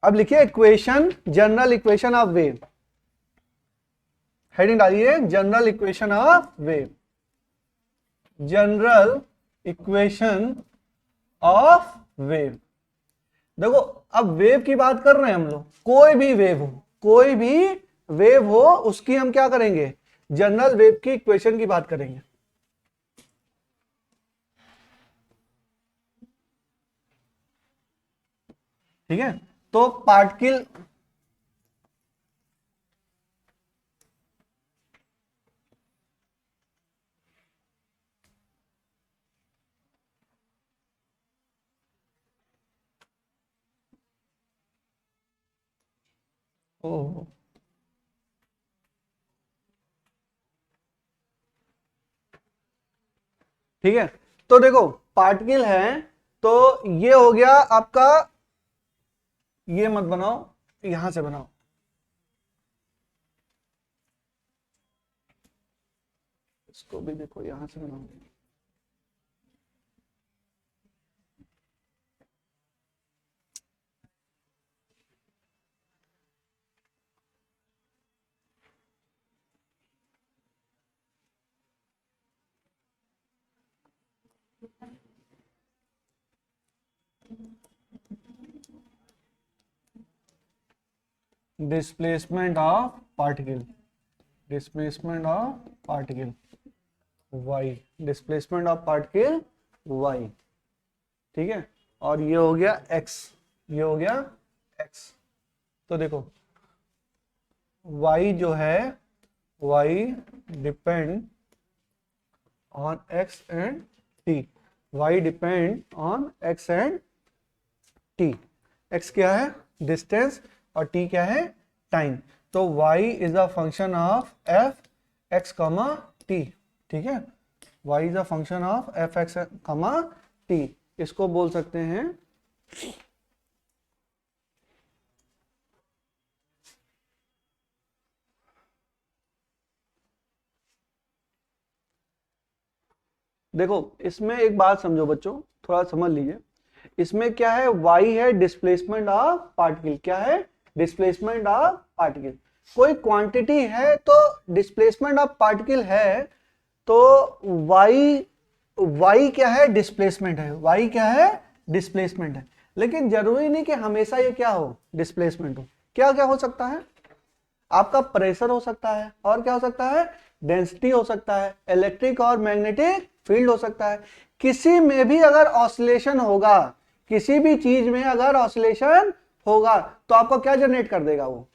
A: अब लिखिए equation, general equation of wave, heading डालिए general equation of wave, general equation of wave. देखो अब वेव की बात कर रहे हैं हम लोग, कोई भी वेव हो, कोई भी वेव हो, उसकी हम क्या करेंगे, जनरल वेव की इक्वेशन की बात करेंगे। ठीक है, तो पार्टिकल, ओ ठीक है, तो देखो पार्टिकल है, तो ये हो गया आपका, ये मत बनाओ, यहां से बनाओ, इसको भी देखो यहां से बनाओ। Displacement of particle, displacement of particle y, displacement of particle y, ठीक है, और ये हो गया x, ये हो गया x। तो देखो y जो है, y depend on x and t, y depend on x and t। x क्या है, डिस्टेंस, और t क्या है, टाइम। तो y is a function of f x कमा t, ठीक है, y is a function of f x कमा t। इसको बोल सकते हैं देखो इसमें एक बात समझो बच्चों, थोड़ा समझ लीजिए। इसमें क्या है, y है डिस्प्लेसमेंट ऑफ पार्टिकल। क्या है? Displacement of particle. कोई क्वांटिटी है तो डिस्प्लेसमेंट ऑफ पार्टिकल है, तो y क्या है? डिस्प्लेसमेंट है। y क्या है? डिस्प्लेसमेंट है। लेकिन जरूरी नहीं कि हमेशा ये क्या हो? डिस्प्लेसमेंट हो। क्या क्या हो सकता है? आपका प्रेशर हो सकता है, और क्या हो सकता है? डेंसिटी हो सकता है, इलेक्ट्रिक और मैग्नेटिक फील्ड हो सकता है। किसी में भी अगर ऑसिलेशन होगा, किसी भी चीज में अगर ऑसिलेशन होगा, तो आपको क्या जनरेट कर देगा? वो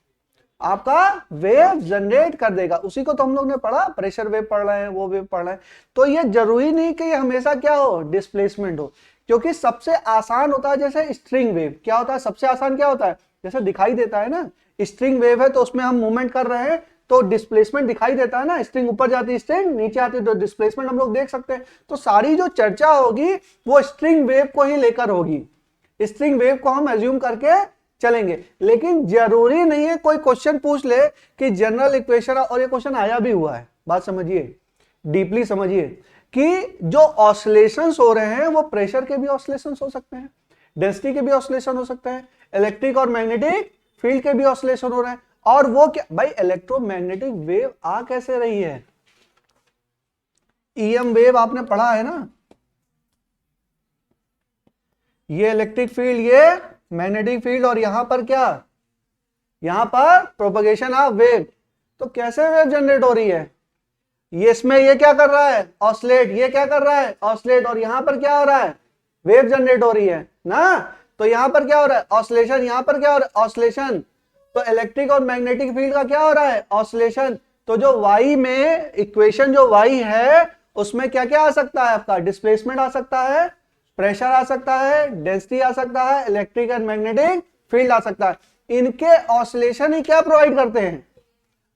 A: आपका वेव जनरेट कर देगा। उसी को तो हम लोग ने पढ़ा, प्रेशर वेव पढ़ रहे हैं, वो वेव पढ़ रहे हैं। तो ये जरूरी नहीं कि ये हमेशा क्या हो? डिस्प्लेसमेंट हो। क्योंकि सबसे आसान होता है जैसे स्ट्रिंग वेव। क्या होता है सबसे आसान? क्या होता है? जैसे दिखाई देता है ना, स्ट्रिंग वेव है तो उसमें हम मूवमेंट कर रहे हैं तो डिस्प्लेसमेंट दिखाई देता है ना। स्ट्रिंग ऊपर जाती है, स्ट्रिंग नीचे आती है, तो डिस्प्लेसमेंट हम लोग देख सकते हैं। तो सारी जो चर्चा होगी वो स्ट्रिंग वेव को ही लेकर होगी। स्ट्रिंग वेव को हम एज्यूम करके चलेंगे। लेकिन जरूरी नहीं है कोई क्वेश्चन पूछ ले कि जनरल इक्वेशन, और ये क्वेश्चन आया भी हुआ है, बात समझिए, डीपली समझिए, कि जो ऑसिलेशंस हो रहे हैं वो प्रेशर के भी ऑसिलेशंस हो सकते हैं, डेंसिटी के भी ऑसिलेशन हो सकते हैं, इलेक्ट्रिक और मैग्नेटिक फील्ड के भी ऑसिलेशन हो रहे हैं। और वो क्या भाई, इलेक्ट्रोमैग्नेटिक वेव आ कैसे रही है? ईएम वेव आपने पढ़ा है ना, ये इलेक्ट्रिक फील्ड, ये मैग्नेटिक फील्ड, और यहां पर क्या? यहां पर प्रोपगेशन ऑफ वेव। तो कैसे वेव जनरेट हो रही है? ये इसमें ये क्या कर रहा है? ऑसिलेट। ये क्या कर रहा है? ऑसिलेट। और यहां पर क्या हो रहा है? वेव जनरेट हो रही है ना। तो यहां पर क्या हो रहा है? ऑसिलेशन। यहां पर क्या हो रहा है? ऑसिलेशन। तो इलेक्ट्रिक और मैग्नेटिक फील्ड का क्या हो रहा है? ऑसिलेशन। तो जो y में इक्वेशन जो y है उसमें क्या क्या आ सकता है? आपका डिस्प्लेसमेंट आ सकता है, प्रेशर आ सकता है, डेंसिटी आ सकता है, इलेक्ट्रिक एंड मैग्नेटिक फील्ड आ सकता है। इनके ऑसिलेशन ही क्या प्रोवाइड करते हैं?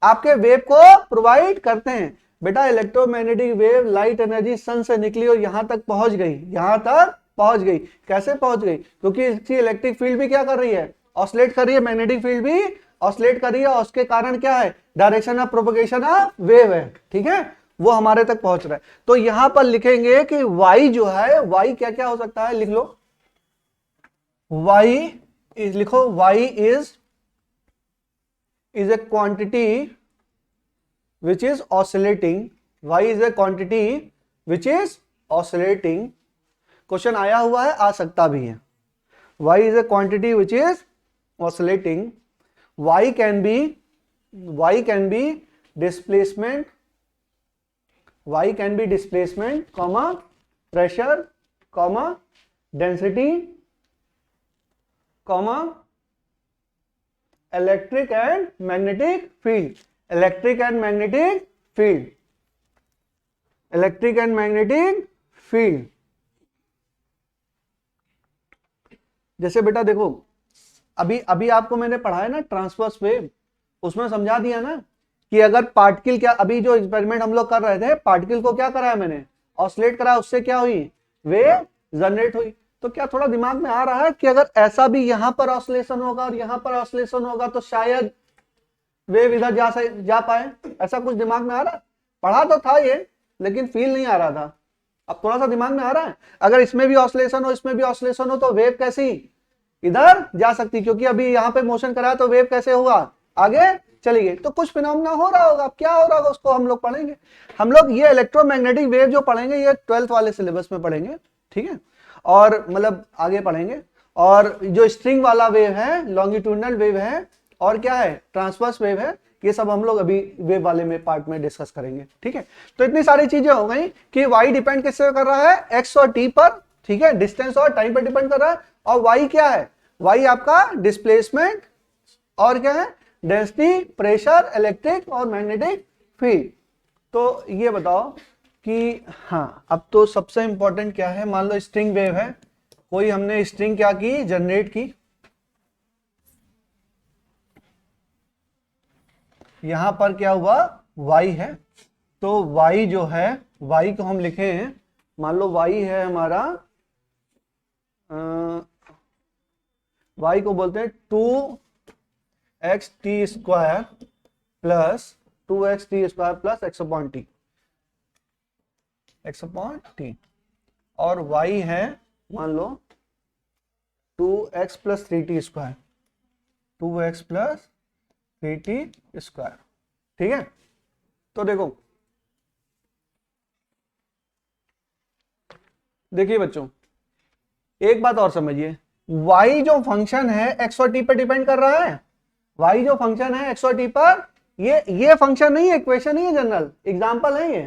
A: आपके वेव को प्रोवाइड करते हैं। बेटा electromagnetic wave light energy sun से निकली और यहां तक पहुंच गई, यहां तक पहुंच गई। कैसे पहुंच गई? क्योंकि इसकी इलेक्ट्रिक फील्ड भी क्या कर रही है? ऑसिलेट कर रही है, मैग्नेटिक फील्ड भी ऑसिलेट कर रही है, और उसके कारण क्या है? Direction of propagation of wave है। ठीक है, वो हमारे तक पहुंच रहा है। तो यहां पर लिखेंगे कि y जो है, y क्या क्या हो सकता है? लिख लो, y इज, लिखो y is a quantity which is oscillating. y is a quantity which is oscillating. Question आया हुआ है, आ सकता भी है। y is a quantity which is oscillating. y can be displacement, y can be displacement, comma pressure, comma density, comma electric and magnetic field. Electric and magnetic field, electric and magnetic field. जैसे बेटा देखो, अभी अभी आपको मैंने पढ़ाया ना ट्रांसवर्स वेव, उसमें समझा दिया ना कि अगर पार्टिकल, क्या अभी जो एक्सपेरिमेंट हम लोग कर रहे थे, पार्टिकल को क्या कराया मैंने? ऑसिलेट कराया, उससे क्या हुई? वेव जनरेट हुई। तो क्या थोड़ा दिमाग में आ रहा है कि अगर ऐसा भी यहां पर ऑसिलेशन होगा और यहां पर ऑसिलेशन होगा तो शायद वेव इधर जा पाए? ऐसा कुछ दिमाग में आ रहा है? पढ़ा तो था ये, लेकिन फील नहीं आ रहा था। अब थोड़ा सा दिमाग में आ रहा है। अगर इसमें भी ऑसिलेशन हो, इसमें भी ऑसिलेशन हो, तो वेव कैसी इधर जा सकती? क्योंकि अभी यहाँ पे मोशन कराया तो वेव कैसे होगा? आगे चली गई। तो कुछ फिनोमेना हो रहा होगा। अब क्या हो रहा होगा उसको हम लोग पढ़ेंगे। हम लोग ये इलेक्ट्रोमैग्नेटिक वेव जो पढ़ेंगे ये 12th वाले सिलेबस में पढ़ेंगे, ठीक है, और मतलब आगे पढ़ेंगे। और जो स्ट्रिंग वाला वेव है, लॉन्गिट्यूडनल वेव है, और क्या है? ट्रांसवर्स वेव है। ये सब हम लोग अभी वेव वाले में पार्ट में डिस्कस करेंगे, ठीक है। तो इतनी सारी चीजें हो गई कि y डिपेंड किससे कर रहा है? x और t पर, ठीक है, डिस्टेंस और टाइम पर डिपेंड कर रहा है। और y क्या है? y आपका डिस्प्लेसमेंट, और क्या है? डेंसिटी, प्रेशर, इलेक्ट्रिक और मैग्नेटिक फील्ड। तो ये बताओ कि हाँ, अब तो सबसे इंपॉर्टेंट क्या है? मान लो स्ट्रिंग वेव है, कोई हमने स्ट्रिंग क्या की? जनरेट की। यहां पर क्या हुआ? y है। तो y जो है, y को हम लिखे हैं, मान लो y है हमारा, y को बोलते हैं 2x² plus 2x t² plus x upon T. x upon T, और y है मान लो 2x plus 3t square, 2x plus 3t square. ठीक है, तो देखो देखिए बच्चों, एक बात और समझिए, y जो फंक्शन है x और t पर डिपेंड कर रहा है। y जो फंक्शन है x और t पर, ये फंक्शन नहीं है, इक्वेशन नहीं है, जनरल एग्जांपल है। ये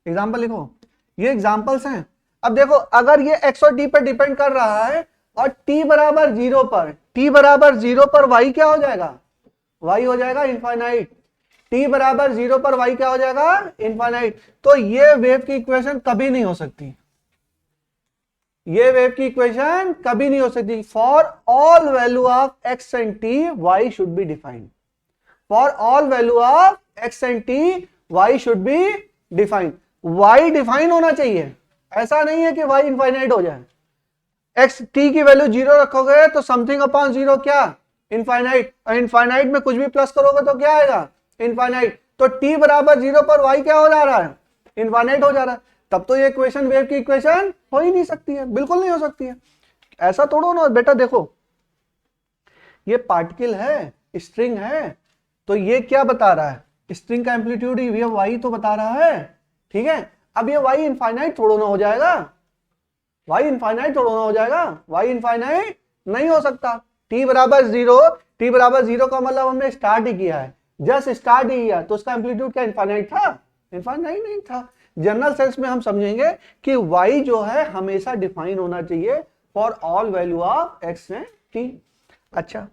A: एग्जांपल लिखो, ये एग्जांपल्स हैं। अब देखो, अगर ये x और t पर डिपेंड कर रहा है और t बराबर 0 पर, t बराबर 0 पर y क्या हो जाएगा, y हो जाएगा इनफाइनाइट। t बराबर 0 पर y क्या हो जाएगा, इनफाइनाइट। तो ये वेव की इक्वेशन कभी नहीं हो सकती, ये वेव की इक्वेशन कभी नहीं हो सकती। For all value of x and t y should be defined, for all value of x and t y should be defined. y define होना चाहिए, ऐसा नहीं है कि y इनफाइनाइट हो जाए। x t की वैल्यू 0 रखोगे तो समथिंग अपॉन 0 क्या, इनफाइनाइट, और इनफाइनाइट में कुछ भी प्लस करोगे तो क्या आएगा, इनफाइनाइट। तो t बराबर 0 पर y क्या हो जा रहा है, इनफाइनाइट हो जा रहा है। तब तो ये इक्वेशन वेव की इक्वेशन हो ही नहीं सकती है, बिल्कुल नहीं हो सकती है। ऐसा तोड़ो ना बेटा, देखो ये पार्टिकल है, स्ट्रिंग है, तो ये क्या बता रहा है, स्ट्रिंग का एम्पलीट्यूड ये y तो बता रहा है। ठीक है, अब ये y इनफाइनाइट थोड़ा ना हो जाएगा, y इनफाइनाइट थोड़ा ना हो जाएगा, y इनफाइनाइट नहीं हो सकता। t बराबर 0, t बराबर 0 का मतलब हमने स्टार्ट ही किया है, जस्ट स्टार्ट ही किया, तो उसका एम्पलीट्यूड क्या इनफाइनाइट था, इनफाइनाइट नहीं था। जनरल सेंस में हम समझेंगे कि y जो है हमेशा डिफाइन होना चाहिए for all value of x and t। अच्छा,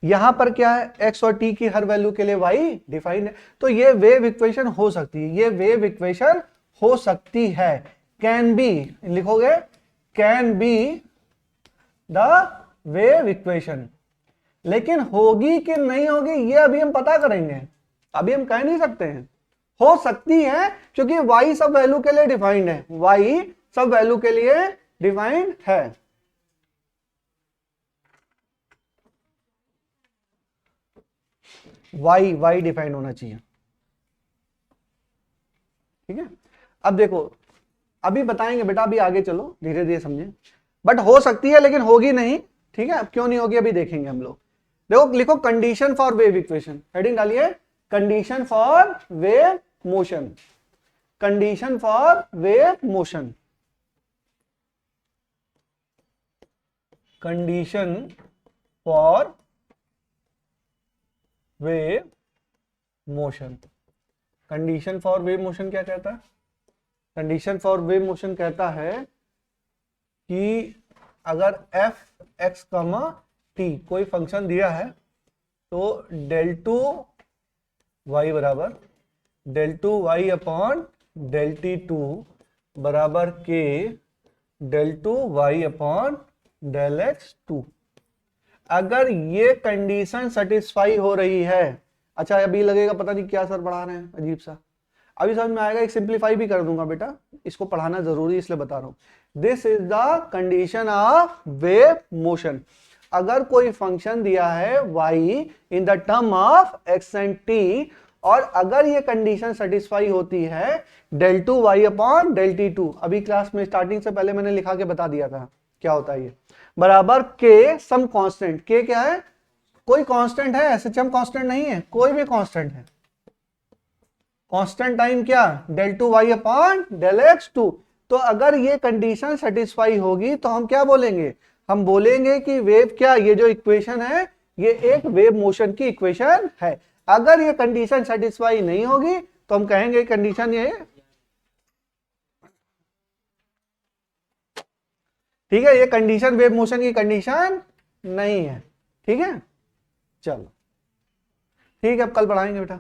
A: यहां पर क्या है, x और t की हर वैल्यू के लिए y डिफाइन है, तो ये वेव इक्वेशन हो सकती है, ये वेव इक्वेशन हो सकती है। कैन बी लिखोगे, can be the wave equation, लेकिन होगी कि नहीं होगी ये अभी हम पता करेंगे, अभी हम कह नहीं सकते हैं। हो सकती है क्योंकि y सब वैल्यू के लिए डिफाइंड है, y सब वैल्यू के लिए डिफाइंड है। y डिफाइंड होना चाहिए। ठीक है, अब देखो, अभी बताएंगे बेटा, अभी आगे चलो धीरे धीरे समझें, बट हो सकती है लेकिन होगी नहीं। ठीक है, अब क्यों नहीं होगी अभी देखेंगे हम लोग। देखो लिखो condition for wave equation, heading डालिए condition for wave motion, condition for wave motion, condition for wave motion. Condition for wave motion क्या कहता है, कंडीशन फॉर वेव मोशन कहता है कि अगर f x t कोई फंक्शन दिया है तो del टू y बराबर del two y upon del t2 बराबर k del two y upon del x2। अगर ये कंडीशन सेटिस्फाई हो रही है, अच्छा अभी लगेगा पता नहीं क्या सर पढ़ा रहे हैं अजीब सा, अभी समझ में आएगा, एक सिंप्लीफाई भी कर दूंगा बेटा, इसको पढ़ाना जरूरी इसलिए बता रहा हूं। This is the condition of wave motion. अगर कोई फंक्शन दिया है y in the term of x and t, और अगर ये कंडीशन सेटिस्फाई होती है del two y upon del t2, अभी क्लास में स्टार्टिंग से पहले मैंने लिखा के बता दिया था क्या होता है ये, बराबर k सम कांस्टेंट, k क्या है, कोई कांस्टेंट है, SHM कांस्टेंट नहीं है, कोई भी कांस्टेंट है, कांस्टेंट टाइम क्या, del two y upon del x2। तो अगर ये कंडीशन सेटिस्फाई होगी तो हम क्या बोलेंगे, हम बोलेंगे कि वेव क्या, ये जो इक्वेशन है ये एक वेव मोशन की इक्वेशन है। अगर ये कंडीशन सेटिस्फाई नहीं होगी तो हम कहेंगे कंडीशन ये, ठीक है, ये कंडीशन वेव मोशन की कंडीशन नहीं है। ठीक है, चलो ठीक है, अब कल पढ़ाएंगे बेटा।